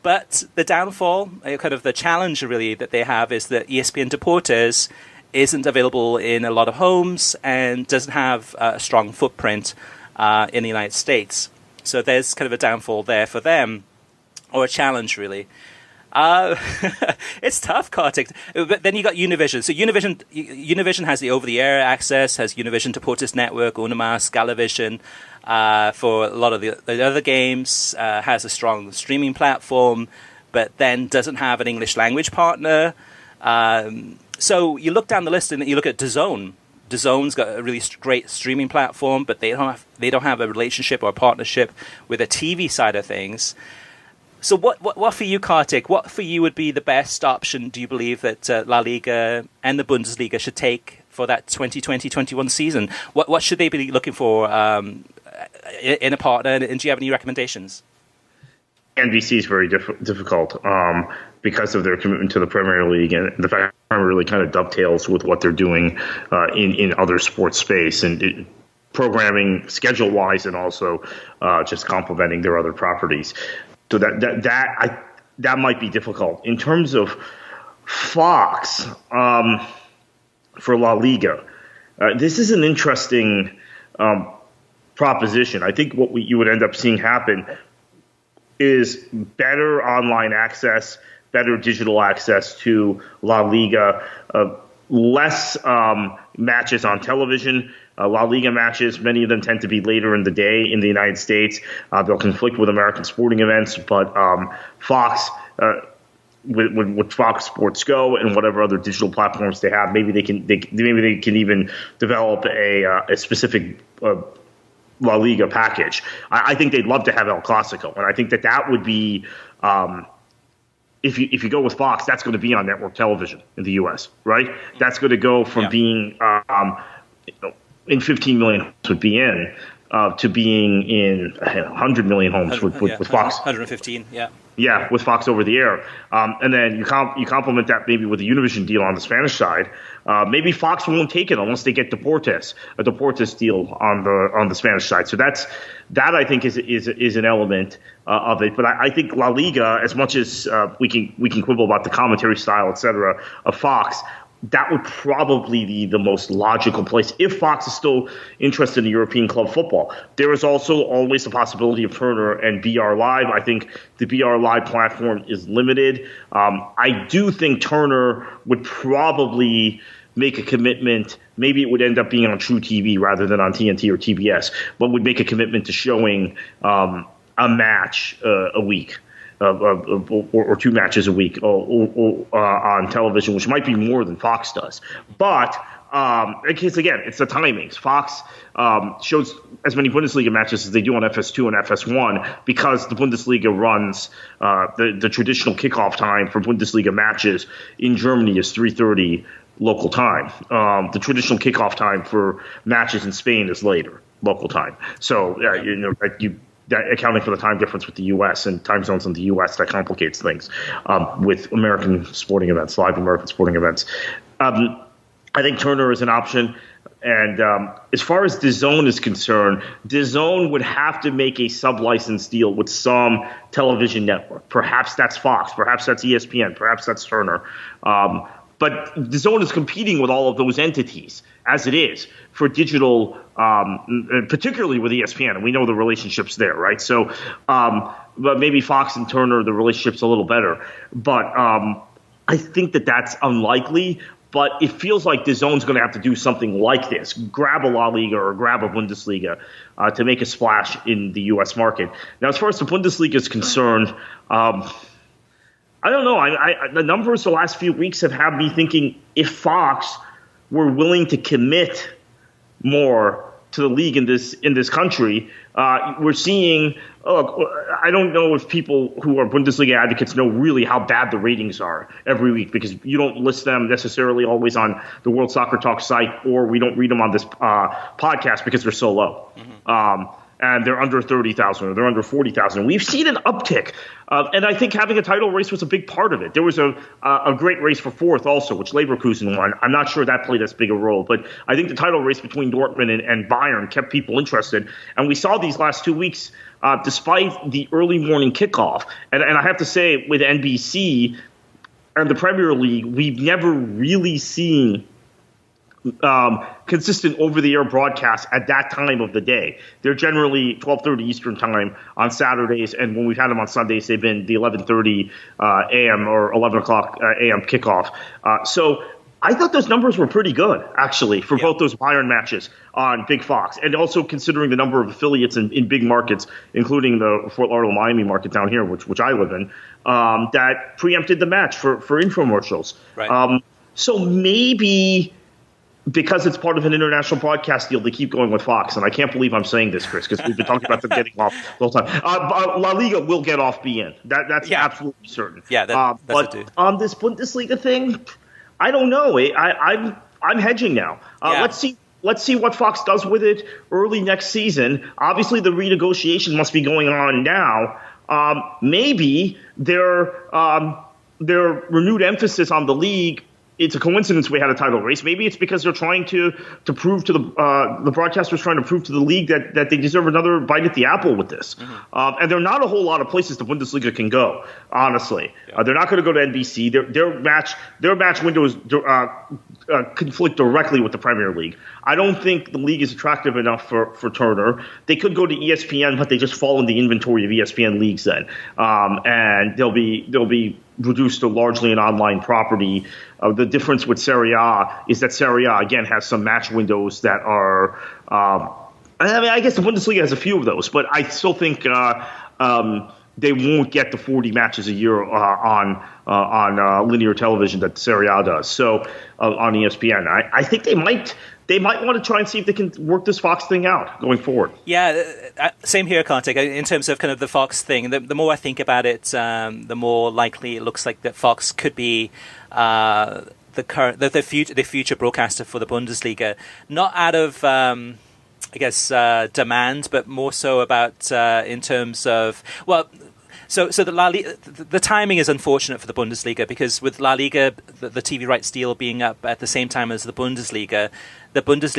But the downfall, kind of the challenge really that they have is that ESPN Deportes isn't available in a lot of homes and doesn't have a strong footprint in the United States. So there's kind of a downfall there for them, or a challenge really. It's tough, Kartik. But then you got Univision. So Univision has the over-the-air access, has Univision Deportes Network, Unimas, Galavision for a lot of the other games, has a strong streaming platform, but then doesn't have an English language partner. So you look down the list and you look at DAZN. DAZN's got a really great streaming platform, but they don't have a relationship or a partnership with the TV side of things. So what for you, Kartik? What for you would be the best option, do you believe, that La Liga and the Bundesliga should take for that 2020-21 season? What should they be looking for in a partner, and do you have any recommendations?
NBC is very difficult because of their commitment to the Premier League, and the fact that it really kind of dovetails with what they're doing in other sports space and programming schedule-wise, and also just complementing their other properties. So that might be difficult. In terms of Fox for La Liga, this is an interesting proposition. I think what you would end up seeing happen is better online access, better digital access to La Liga, less matches on television. La Liga matches, many of them tend to be later in the day in the United States. They'll conflict with American sporting events, but Fox, with Fox Sports Go and whatever other digital platforms they have, maybe they can even develop a specific La Liga package. I think they'd love to have El Clasico, and I think that would be if you go with Fox, that's going to be on network television in the U.S., right? That's going to go from being in 15 million homes with beIN to being in 100 million homes with Fox.
115, yeah.
Yeah, with Fox over the air. And then you complement that maybe with a Univision deal on the Spanish side. Maybe Fox won't take it unless they get a Deportes deal on the Spanish side. So that I think is an element of it. But I think La Liga, as much as we can quibble about the commentary style, et cetera, of Fox, that would probably be the most logical place if Fox is still interested in European club football. There is also always the possibility of Turner and BR Live. I think the BR Live platform is limited. I do think Turner would probably make a commitment. Maybe it would end up being on True TV rather than on TNT or TBS, but would make a commitment to showing a match a week. Or two matches a week on television, which might be more than Fox does. But because again, it's the timings. Fox shows as many Bundesliga matches as they do on FS2 and FS1 because the Bundesliga runs the traditional kickoff time for Bundesliga matches in Germany is 3:30 local time. The traditional kickoff time for matches in Spain is later local time. So accounting for the time difference with the U.S. and time zones in the U.S., that complicates things with American sporting events, live American sporting events. I think Turner is an option. And as far as DAZN is concerned, DAZN would have to make a sub-license deal with some television network. Perhaps that's Fox. Perhaps that's ESPN. Perhaps that's Turner. But DAZN is competing with all of those entities as it is for digital, particularly with ESPN, and we know the relationships there, right? So, but maybe Fox and Turner, the relationship's a little better. But I think that's unlikely. But it feels like DAZN's going to have to do something like this, grab a La Liga or grab a Bundesliga to make a splash in the U.S. market. Now, as far as the Bundesliga is concerned, I don't know. The numbers the last few weeks have had me thinking if Fox were willing to commit more to the league in this country. We're seeing. Look, I don't know if people who are Bundesliga advocates know really how bad the ratings are every week, because you don't list them necessarily always on the World Soccer Talk site, or we don't read them on this podcast because they're so low. Mm-hmm. And they're under 30,000 or they're under 40,000. We've seen an uptick. And I think having a title race was a big part of it. There was a great race for fourth also, which Leverkusen won. I'm not sure that played as big a role, but I think the title race between Dortmund and Bayern kept people interested. And we saw these last 2 weeks, despite the early morning kickoff. And I have to say, with NBC and the Premier League, we've never really seen consistent over-the-air broadcasts at that time of the day. They're generally 12:30 Eastern time on Saturdays, and when we've had them on Sundays, they've been the 11:30 a.m. or 11 o'clock a.m. kickoff. So I thought those numbers were pretty good, actually, for both those Bayern matches on Big Fox, and also considering the number of affiliates in big markets, including the Fort Lauderdale, Miami market down here, which I live in, that preempted the match for infomercials. Right. So maybe, because it's part of an international broadcast deal, they keep going with Fox. And I can't believe I'm saying this, Chris, because we've been talking about them getting off the whole time. La Liga will get off beIN. That's absolutely certain. Yeah, that's but on this Bundesliga thing, I don't know. I'm hedging now. Let's see what Fox does with it early next season. Obviously, the renegotiation must be going on now. Maybe their renewed emphasis on the league, it's a coincidence we had a title race. Maybe it's because they're trying to prove to the broadcasters trying to prove to the league that they deserve another bite at the apple with this. Mm-hmm. And there are not a whole lot of places the Bundesliga can go, honestly. Yeah. They're not going to go to NBC. Their match windows conflict directly with the Premier League. I don't think the league is attractive enough for Turner. They could go to ESPN, but they just fall in the inventory of ESPN leagues then, and they'll be reduced to largely an online property. The difference with Serie A is that Serie A, again, has some match windows that are I guess the Bundesliga has a few of those, but I still think they won't get the 40 matches a year on linear television that Serie A does. So on ESPN, I think they might want to try and see if they can work this Fox thing out going forward. Yeah,
same here, Kartik. In terms of kind of the Fox thing, the more I think about it, the more likely it looks like that Fox could be the future broadcaster for the Bundesliga. Not out of demand, but more so about in terms of So the timing is unfortunate for the Bundesliga, because with La Liga, the TV rights deal being up at the same time as the Bundesliga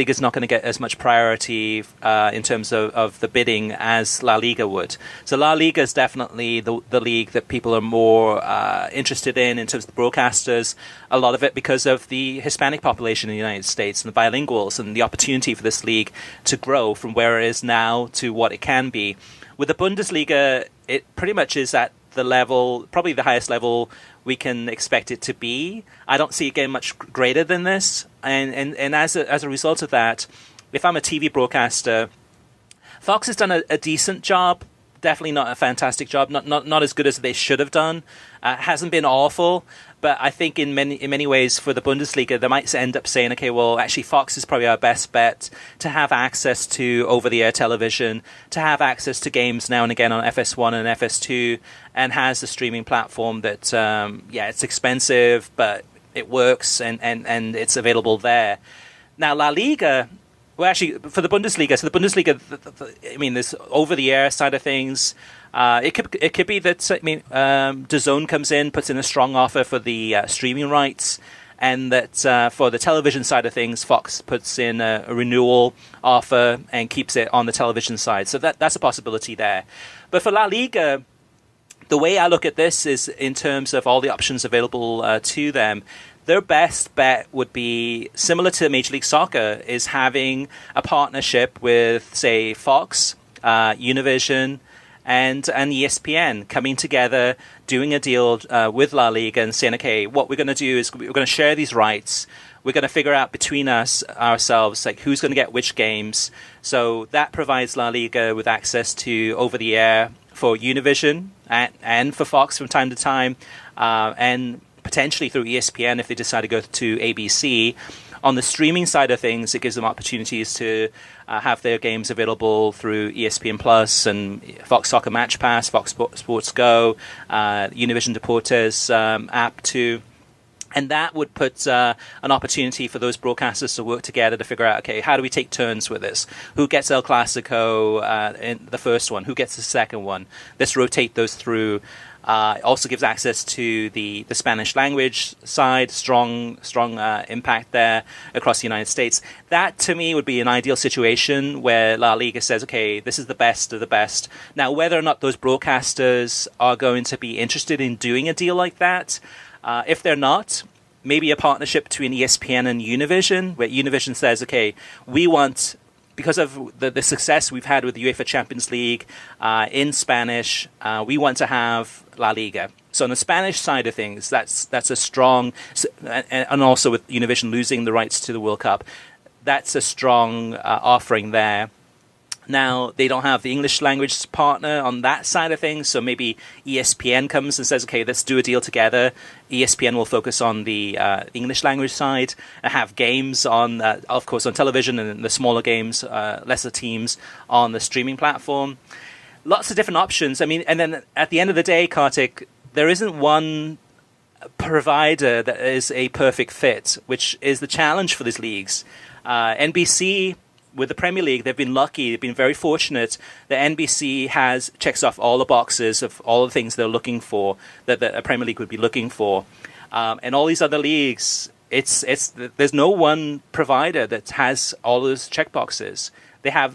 is not going to get as much priority in terms of the bidding as La Liga would. So La Liga is definitely the league that people are more interested in terms of the broadcasters, a lot of it because of the Hispanic population in the United States and the bilinguals and the opportunity for this league to grow from where it is now to what it can be. With the Bundesliga, it pretty much is at the level, probably the highest level we can expect it to be. I don't see it getting much greater than this. And as a result of that, if I'm a TV broadcaster, Fox has done a decent job. Definitely not a fantastic job. Not as good as they should have done. Hasn't been awful. But I think in many ways for the Bundesliga, they might end up saying, okay, well, actually Fox is probably our best bet to have access to over-the-air television, to have access to games now and again on FS1 and FS2, and has a streaming platform that, it's expensive, but it works and it's available there. Now, La Liga, well, actually, for the Bundesliga, this over-the-air side of things, it could be that DAZN comes in, puts in a strong offer for the streaming rights, and that for the television side of things, Fox puts in a renewal offer and keeps it on the television side. So that's a possibility there. But for La Liga, the way I look at this is in terms of all the options available to them. Their best bet would be, similar to Major League Soccer, is having a partnership with, say, Fox, Univision, and ESPN coming together, doing a deal with La Liga and saying, okay, what we're going to do is we're going to share these rights. We're going to figure out between ourselves, like, who's going to get which games. So that provides La Liga with access to over-the-air for Univision and for Fox from time to time, and potentially through ESPN if they decide to go to ABC. On the streaming side of things, it gives them opportunities to have their games available through ESPN Plus and Fox Soccer Match Pass, Fox Sports Go, Univision Deportes app too. And that would put an opportunity for those broadcasters to work together to figure out, okay, how do we take turns with this? Who gets El Clasico in the first one? Who gets the second one? Let's rotate those through. It also gives access to the Spanish language side, strong impact there across the United States. That, to me, would be an ideal situation where La Liga says, okay, this is the best of the best. Now, whether or not those broadcasters are going to be interested in doing a deal like that, if they're not, maybe a partnership between ESPN and Univision, where Univision says, okay, we want, because of the success we've had with the UEFA Champions League in Spanish, we want to have La Liga. So on the Spanish side of things, that's a strong, and also with Univision losing the rights to the World Cup, that's a strong offering there. Now, they don't have the English language partner on that side of things, so maybe ESPN comes and says, okay, let's do a deal together. ESPN will focus on the English language side and have games on, of course, on television, and the smaller games, lesser teams on the streaming platform. Lots of different options. I mean, and then at the end of the day, Kartik, there isn't one provider that is a perfect fit, which is the challenge for these leagues. NBC... with the Premier League, they've been lucky. They've been very fortunate that NBC checks off all the boxes of all the things they're looking for, that a Premier League would be looking for. And all these other leagues, there's no one provider that has all those check boxes.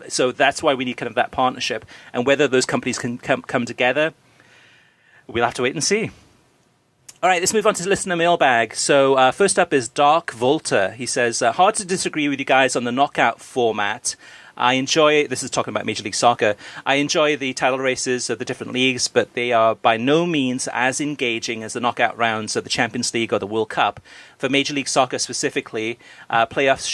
So that's why we need kind of that partnership. And whether those companies can come together, we'll have to wait and see. All right, let's move on to listener mailbag. So first up is Dark Volta. He says, hard to disagree with you guys on the knockout format. I enjoy, this is talking about Major League Soccer, I enjoy the title races of the different leagues, but they are by no means as engaging as the knockout rounds of the Champions League or the World Cup. For Major League Soccer specifically, playoffs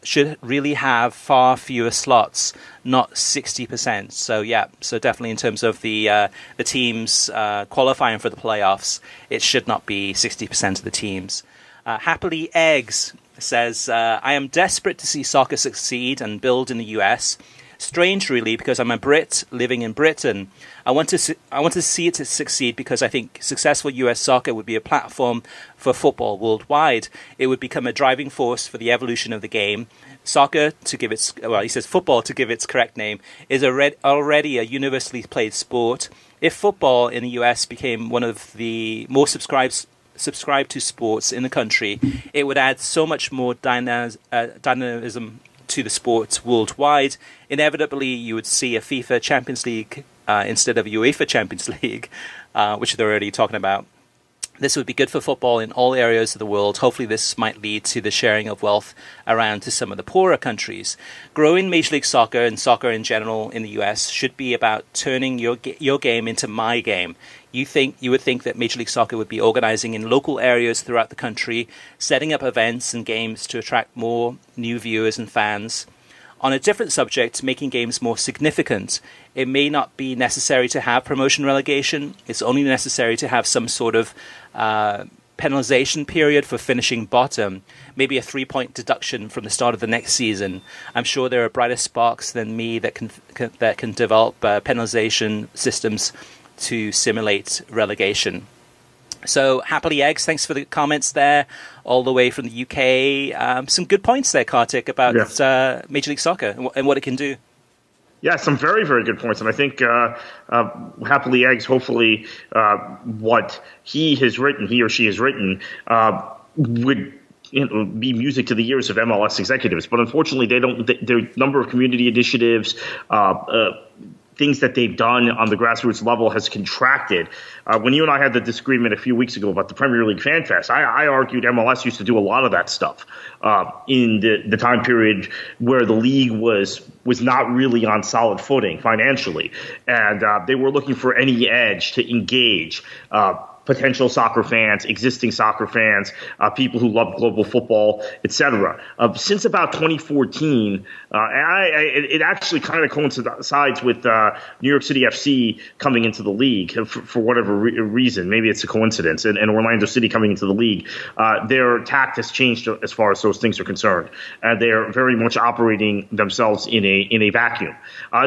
should really have far fewer slots, not 60%. So yeah, so definitely in terms of the teams qualifying for the playoffs, it should not be 60% of the teams. Happily Eggs says, I am desperate to see soccer succeed and build in the US. Strange, really, because I'm a Brit living in Britain. I want to see it to succeed because I think successful US soccer would be a platform for football worldwide. It would become a driving force for the evolution of the game. Soccer, football, to give its correct name, is already a universally played sport. If football in the US became one of the more subscribed to sports in the country, it would add so much more dynamism to the sport worldwide. Inevitably, you would see a FIFA Champions League instead of a UEFA Champions League, which they're already talking about. This would be good for football in all areas of the world. Hopefully this might lead to the sharing of wealth around to some of the poorer countries. Growing Major League Soccer and soccer in general in the US should be about turning your game into my game. You would think that Major League Soccer would be organizing in local areas throughout the country, setting up events and games to attract more new viewers and fans. On a different subject, making games more significant. It may not be necessary to have promotion relegation. It's only necessary to have some sort of penalization period for finishing bottom. Maybe a 3-point deduction from the start of the next season. I'm sure there are brighter sparks than me that can develop penalization systems to simulate relegation. So, Happily Eggs, thanks for the comments there, all the way from the UK. Some good points there, Kartik, about Major League Soccer and what it can do.
Yeah, some very, very good points. And I think Happily Eggs, hopefully what he or she has written, would be music to the ears of MLS executives. But unfortunately, their number of community initiatives, things that they've done on the grassroots level has contracted. When you and I had the disagreement a few weeks ago about the Premier League Fan Fest, I argued MLS used to do a lot of that stuff in the time period where the league was not really on solid footing financially. And they were looking for any edge to engage. potential soccer fans, existing soccer fans, people who love global football, etc. Since about 2014, it actually kind of coincides with New York City FC coming into the league for whatever reason. Maybe it's a coincidence, and Orlando City coming into the league. Their tact has changed as far as those things are concerned, and they're very much operating themselves in a vacuum.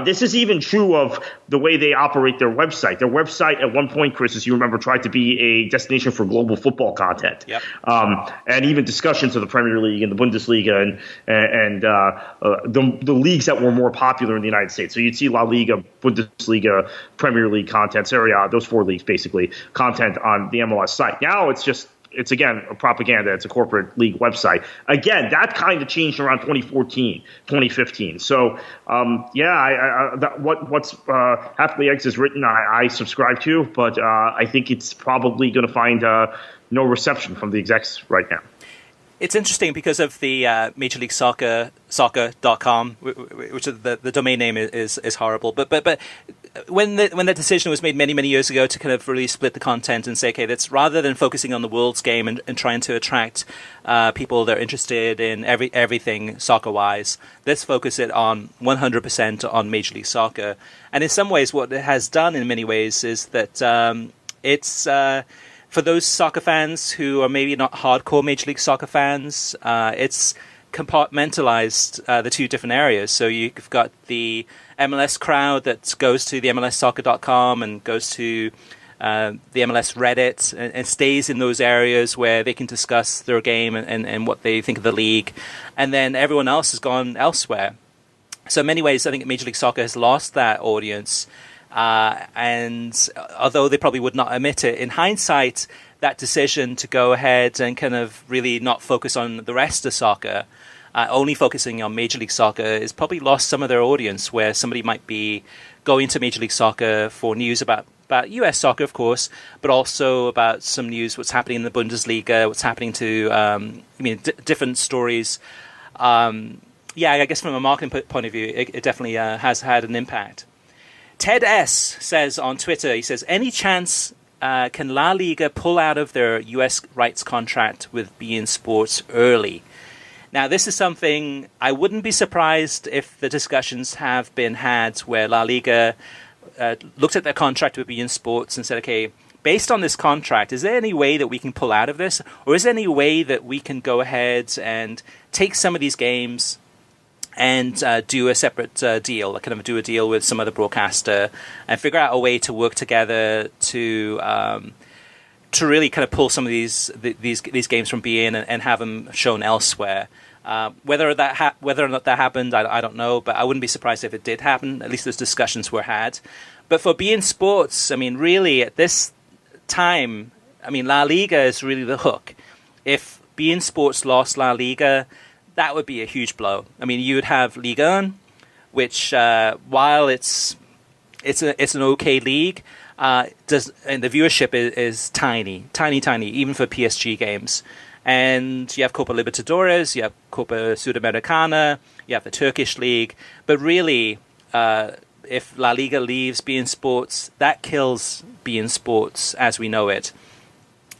This is even true of the way they operate their website. Their website at one point, Chris, as you remember, tried to be a destination for global football content.
Yep.
And even discussions of the Premier League and the Bundesliga and the leagues that were more popular in the United States. So you'd see LaLiga, Bundesliga, Premier League content, Serie A, those four leagues basically, content on the MLS site. Now it's again a propaganda. It's a corporate league website. Again, that kind of changed around 2014, 2015. So, what's Happily Eggs is written, I subscribe to, but I think it's probably going to find no reception from the execs right now.
It's interesting because of the Major League Soccer.com, which the domain name is horrible. But when the decision was made many years ago to kind of really split the content and say, okay, that's rather than focusing on the world's game and trying to attract people that are interested in everything soccer-wise, let's focus it on 100% on Major League Soccer. And in some ways, what it has done in many ways is that it's for those soccer fans who are maybe not hardcore Major League Soccer fans, it's compartmentalized the two different areas. So you've got the MLS crowd that goes to the MLSsoccer.com and goes to the MLS Reddit and stays in those areas where they can discuss their game and what they think of the league. And then everyone else has gone elsewhere. So in many ways, I think Major League Soccer has lost that audience. And although they probably would not admit it, in hindsight, that decision to go ahead and kind of really not focus on the rest of soccer, only focusing on Major League Soccer, has probably lost some of their audience, where somebody might be going to Major League Soccer for news about US soccer, of course, but also about some news, what's happening in the Bundesliga, what's happening to, different stories. I guess from a marketing point of view, it definitely has had an impact. Ted S. says on Twitter, he says, any chance can La Liga pull out of their US rights contract with beIN Sports early? Now, this is something I wouldn't be surprised if the discussions have been had where La Liga looked at their contract with beIN Sports and said, okay, based on this contract, is there any way that we can pull out of this? Or is there any way that we can go ahead and take some of these games and do a separate deal, kind of do a deal with some other broadcaster and figure out a way to work together to really kind of pull some of these games from beIN and have them shown elsewhere. Whether or not that happened, I don't know, but I wouldn't be surprised if it did happen. At least those discussions were had. But for beIN Sports, I mean, really at this time, I mean, La Liga is really the hook. If beIN Sports lost La Liga, that would be a huge blow. I mean, you would have Liga 1, which while it's an okay league, and the viewership is tiny, even for PSG games. And you have Copa Libertadores, you have Copa Sudamericana, you have the Turkish league. But really, if La Liga leaves beIN Sports, that kills beIN Sports as we know it.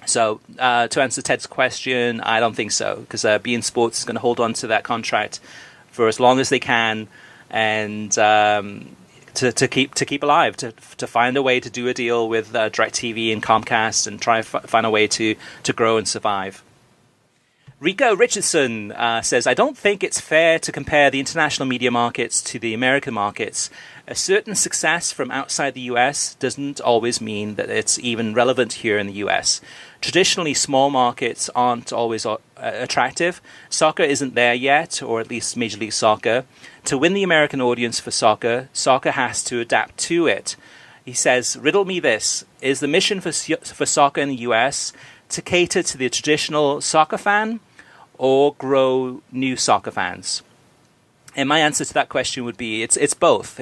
So to answer Ted's question, I don't think so, because beIN Sports is going to hold on to that contract for as long as they can, and to keep alive, to find a way to do a deal with DirecTV and Comcast and try find a way to grow and survive. Rico Richardson says, I don't think it's fair to compare the international media markets to the American markets. A certain success from outside the US doesn't always mean that it's even relevant here in the US. Traditionally, small markets aren't always attractive. Soccer isn't there yet, or at least Major League Soccer. To win the American audience for soccer, soccer has to adapt to it. He says, riddle me this. Is the mission for soccer in the US to cater to the traditional soccer fan or grow new soccer fans? And my answer to that question would be it's both.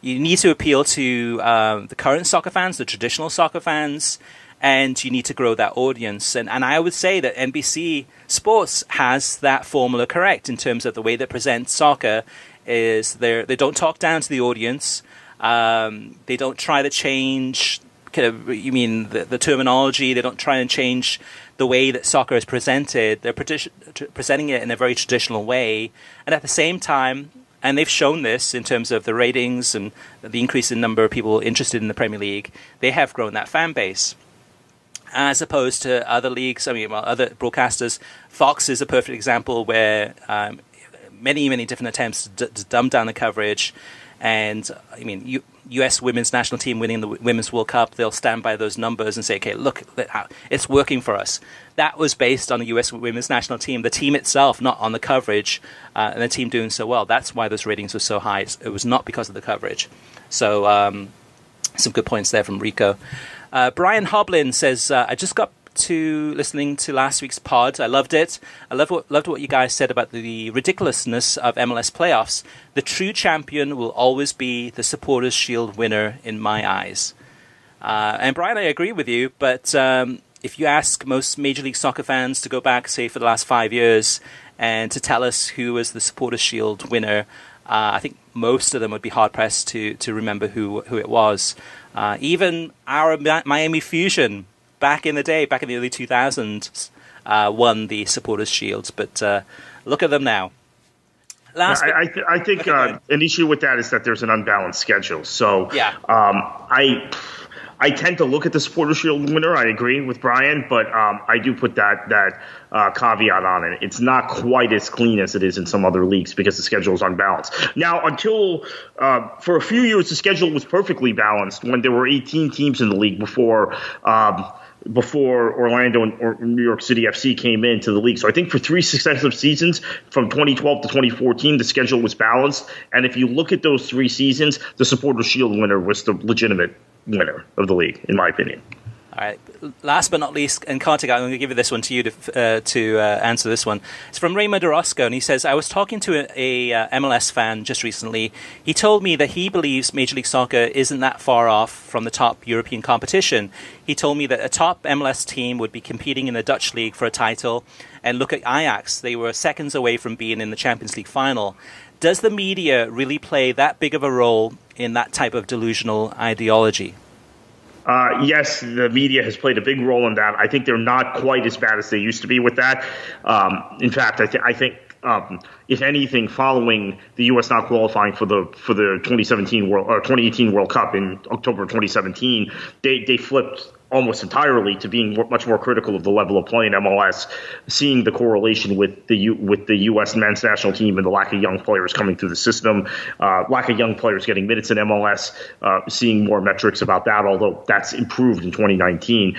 You need to appeal to the current soccer fans, the traditional soccer fans, and you need to grow that audience. And I would say that NBC Sports has that formula correct in terms of the way they present soccer. Is they don't talk down to the audience. They don't try to change you mean the terminology. They don't try and change the way that soccer is presented. They're presenting it in a very traditional way. And at the same time, and they've shown this in terms of the ratings and the increase in number of people interested in the Premier League, they have grown that fan base. As opposed to other leagues, other broadcasters, Fox is a perfect example where many different attempts to dumb down the coverage. And U.S. women's national team winning the Women's World Cup, they'll stand by those numbers and say, okay, look, it's working for us. That was based on the U.S. women's national team, the team itself, not on the coverage, and the team doing so well. That's why those ratings were so high. It was not because of the coverage. So some good points there from Rico. Brian Hoblin says, I just got to listening to last week's pod. I loved it. I loved what you guys said about the ridiculousness of MLS playoffs. The true champion will always be the Supporters' Shield winner in my eyes. And Brian, I agree with you, but if you ask most Major League Soccer fans to go back, say, for the last 5 years and to tell us who was the Supporters' Shield winner, I think most of them would be hard-pressed to remember who it was. Even our Miami Fusion, back in the day, back in the early 2000s, won the Supporters' Shield. But look at them now.
I think an issue with that is that there's an unbalanced schedule. So
yeah.
I tend to look at the Supporters' Shield winner. I agree with Brian, but I do put that caveat on it. It's not quite as clean as it is in some other leagues because the schedule is unbalanced. Now, until for a few years, the schedule was perfectly balanced when there were 18 teams in the league before Orlando or New York City FC came into the league. So I think for 3 successive seasons, from 2012 to 2014, the schedule was balanced. And if you look at those 3 seasons, the Supporters' Shield winner was the legitimate winner of the league, in my opinion.
All right. Last but not least, and Kartik, I'm going to give this one to you to answer this one. It's from Raymond Orozco, and he says, I was talking to a MLS fan just recently. He told me that he believes Major League Soccer isn't that far off from the top European competition. He told me that a top MLS team would be competing in the Dutch League for a title, and look at Ajax. They were seconds away from being in the Champions League final. Does the media really play that big of a role in that type of delusional ideology?
Yes, the media has played a big role in that. I think they're not quite as bad as they used to be with that. In fact, I think if anything, following the U.S. not qualifying for the 2018 World Cup in October 2017, they flipped almost entirely to being much more critical of the level of play in MLS, seeing the correlation with the U.S. men's national team and the lack of young players coming through the system, lack of young players getting minutes in MLS, seeing more metrics about that, although that's improved in 2019.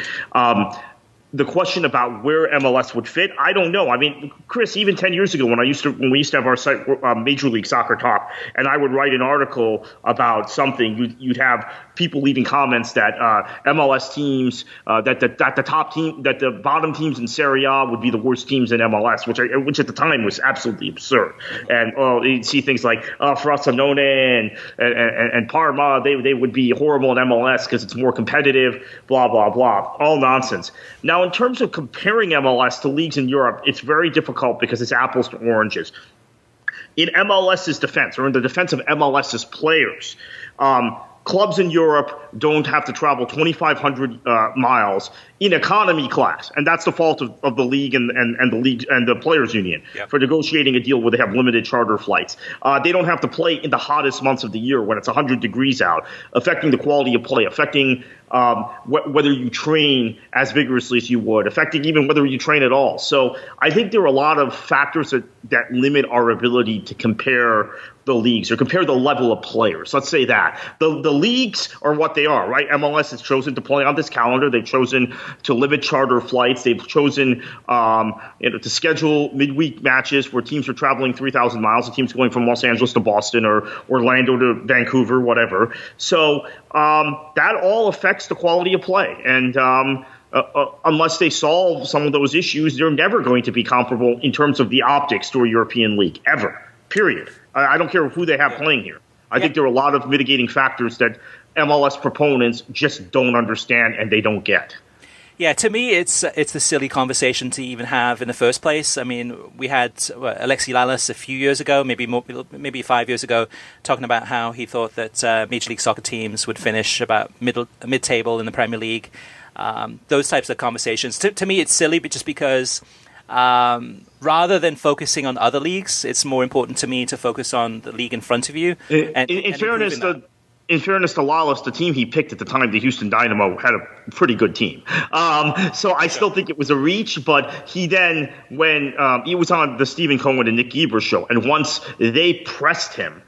The question about where MLS would fit, I don't know. I mean, Chris, even 10 years ago when we used to have our site, Major League Soccer Talk, and I would write an article about something, you'd have people leaving comments that MLS teams, that the bottom teams in Serie A would be the worst teams in MLS, which at the time was absolutely absurd. And you'd see things like Frosinone and Parma, they would be horrible in MLS because it's more competitive, blah, blah, blah. All nonsense. Now, in terms of comparing MLS to leagues in Europe, it's very difficult because it's apples to oranges. In MLS's defense, or in the defense of MLS's players, clubs in Europe don't have to travel 2,500 miles in economy class, and that's the fault of the league and the league and the players' union for negotiating a deal where they have limited charter flights. They don't have to play in the hottest months of the year when it's 100 degrees out, affecting the quality of play, affecting whether you train as vigorously as you would, affecting even whether you train at all. So I think there are a lot of factors that limit our ability to compare the leagues or compare the level of players. Let's say that. The leagues are what they are, right? MLS has chosen to play on this calendar. They've chosen to limit charter flights. They've chosen to schedule midweek matches where teams are traveling 3,000 miles, and teams going from Los Angeles to Boston or Orlando to Vancouver, whatever. So that all affects the quality of play. And unless they solve some of those issues, they're never going to be comparable in terms of the optics to a European league, ever, period. I don't care who they have playing here. I think there are a lot of mitigating factors that MLS proponents just don't understand and they don't get.
Yeah, to me, it's a silly conversation to even have in the first place. I mean, we had Alexi Lalas a few years ago, maybe 5 years ago, talking about how he thought that Major League Soccer teams would finish about mid-table in the Premier League. Those types of conversations. To me, it's silly, but just because rather than focusing on other leagues, it's more important to me to focus on the league in front of you.
In fairness to Lawless, the team he picked at the time, the Houston Dynamo, had a pretty good team. So I still think it was a reach, but he then, when he was on the Stephen Cohen and Nick Geber show, and once they pressed him,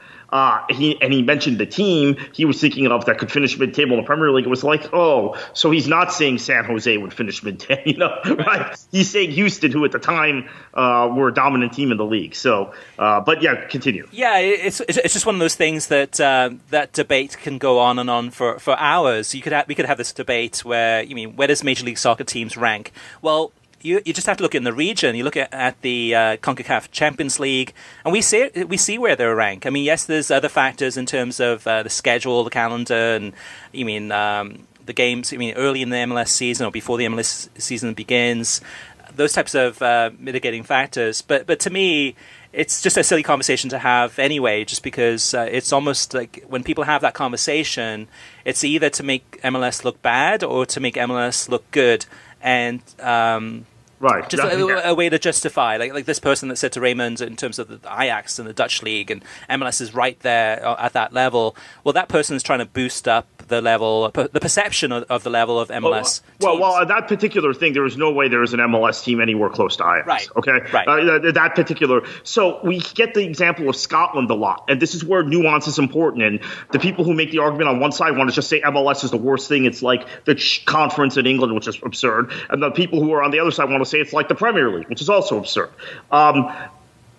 he mentioned the team he was thinking of that could finish mid-table in the Premier League. It was like, oh, so he's not saying San Jose would finish mid-table, right? He's saying Houston, who at the time were a dominant team in the league. So, but yeah, continue.
Yeah, it's just one of those things that that debate can go on and on for hours. We could have this debate where where does Major League Soccer teams rank? Well, You just have to look in the region. You look at the CONCACAF Champions League, and we see where they're ranked. I mean, yes, there's other factors in terms of the schedule, the calendar, and the games. Early in the MLS season or before the MLS season begins. Those types of mitigating factors. But to me, it's just a silly conversation to have anyway, just because it's almost like when people have that conversation, it's either to make MLS look bad or to make MLS look good. And
right,
just a way to justify, like this person that said to Raymond in terms of the Ajax and the Dutch league, and MLS is right there at that level. Well, that person is trying to boost up the level, the perception of the level of MLS.
Well, that particular thing, there is no way there is an MLS team anywhere close to Ajax.
Right.
Okay.
Right.
That particular. So we get the example of Scotland a lot, and this is where nuance is important. And the people who make the argument on one side want to just say MLS is the worst thing. It's like the conference in England, which is absurd, and the people who are on the other side want to say it's like the Premier League, which is also absurd.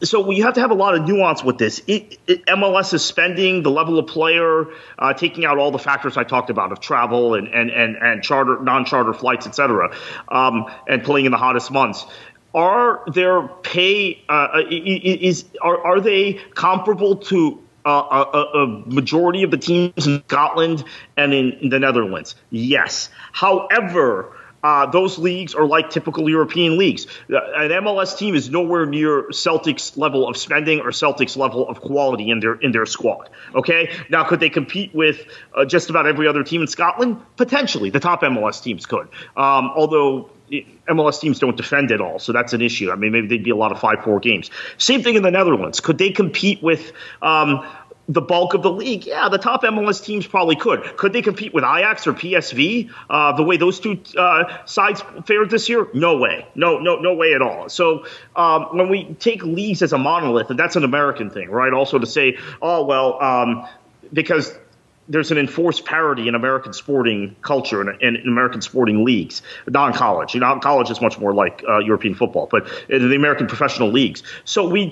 So we have to have a lot of nuance with this. MLS is spending, the level of player, taking out all the factors I talked about of travel and charter, non-charter flights, et cetera, and playing in the hottest months. Are their pay are they comparable to a majority of the teams in Scotland and in the Netherlands? Yes. However, those leagues are like typical European leagues. An MLS team is nowhere near Celtics' level of spending or Celtics' level of quality in their squad. Okay, now could they compete with just about every other team in Scotland? Potentially, the top MLS teams could. Although MLS teams don't defend at all, so that's an issue. I mean, maybe they'd be a lot of 5-4 games. Same thing in the Netherlands. Could they compete with the bulk of the league? Yeah, the top MLS teams probably could. Could they compete with Ajax or PSV the way those two sides fared this year? No way. No way at all. So when we take leagues as a monolith, and that's an American thing, right? Also to say, because there's an enforced parity in American sporting culture and in American sporting leagues, non-college. College is much more like European football, but in the American professional leagues. So we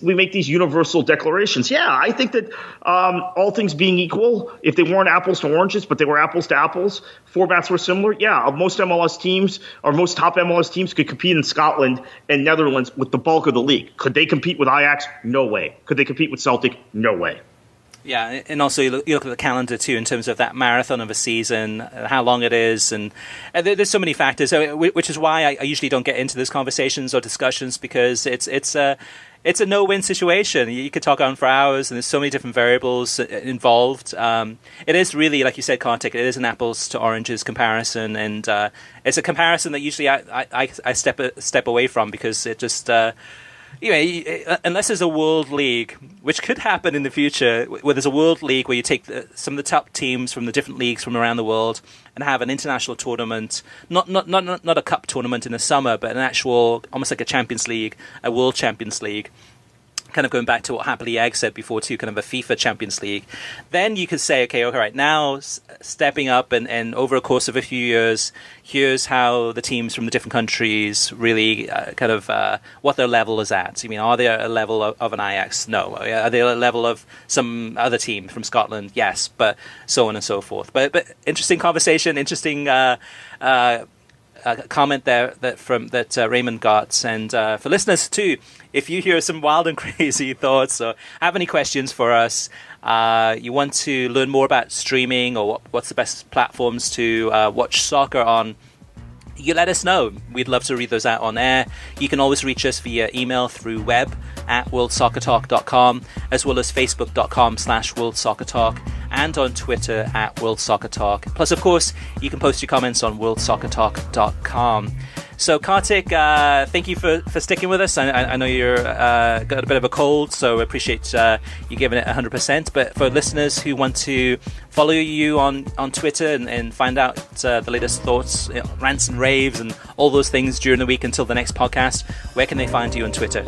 make these universal declarations. Yeah, I think that all things being equal, if they weren't apples to oranges, but they were apples to apples, formats were similar. Yeah, most MLS teams or most top MLS teams could compete in Scotland and Netherlands with the bulk of the league. Could they compete with Ajax? No way. Could they compete with Celtic? No way.
Yeah, and also you look at the calendar too in terms of that marathon of a season, how long it is, and there's so many factors. Which is why I usually don't get into those conversations or discussions, because it's a no-win situation. You could talk on for hours, and there's so many different variables involved. It is really, like you said, Kartik, it is an apples to oranges comparison, and it's a comparison that usually I step away from, because it just. Unless there's a world league, which could happen in the future, where there's a world league where you take some of the top teams from the different leagues from around the world and have an international tournament, not a cup tournament in the summer, but an actual, almost like a Champions League, a World Champions League. Kind of going back to what Happily Egg said before too, kind of a FIFA Champions League, then you could say, okay, all right, now stepping up and over a course of a few years, here's how the teams from the different countries really what their level is at. I mean, are they a level of an Ajax? No. Are they a level of some other team from Scotland? Yes, but so on and so forth. But interesting conversation, interesting comment there that Raymond got, and for listeners too, if you hear some wild and crazy thoughts or have any questions for us, you want to learn more about streaming or what's the best platforms to watch soccer on, you let us know. We'd love to read those out on air. You can always reach us via email through web at worldsoccertalk.com, as well as facebook.com/worldsoccertalk, and on Twitter at worldsoccertalk. Plus, of course, you can post your comments on worldsoccertalk.com. So, Kartik, thank you for sticking with us. I know you're got a bit of a cold, so I appreciate you giving it 100%. But for listeners who want to follow you on Twitter and find out the latest thoughts, rants and raves, and all those things during the week until the next podcast, where can they find you on Twitter?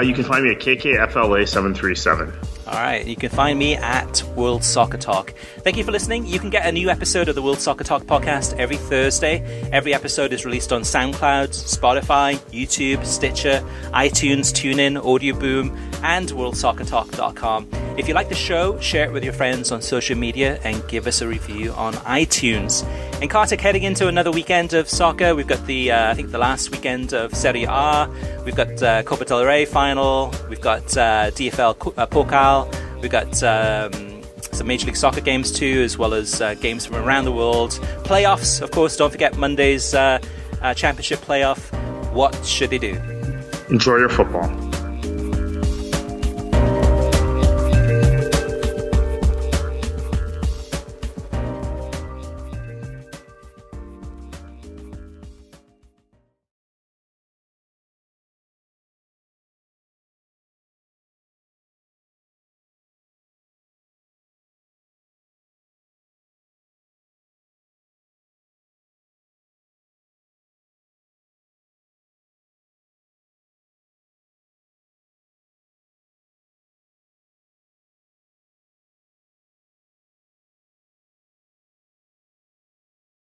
You can find me at KKFLA737.
All right, you can find me at World Soccer Talk. Thank you for listening. You can get a new episode of the World Soccer Talk podcast every Thursday. Every episode is released on SoundCloud, Spotify, YouTube, Stitcher, iTunes, TuneIn, Audio Boom, and worldsoccertalk.com. If you like the show, share it with your friends on social media and give us a review on iTunes. And Kartik, heading into another weekend of soccer, we've got the last weekend of Serie A. We've got Copa del Rey final. We've got DFL Pokal. We've got some Major League Soccer games too, as well as games from around the world. Playoffs, of course. Don't forget Monday's championship playoff. What should they do?
Enjoy your football.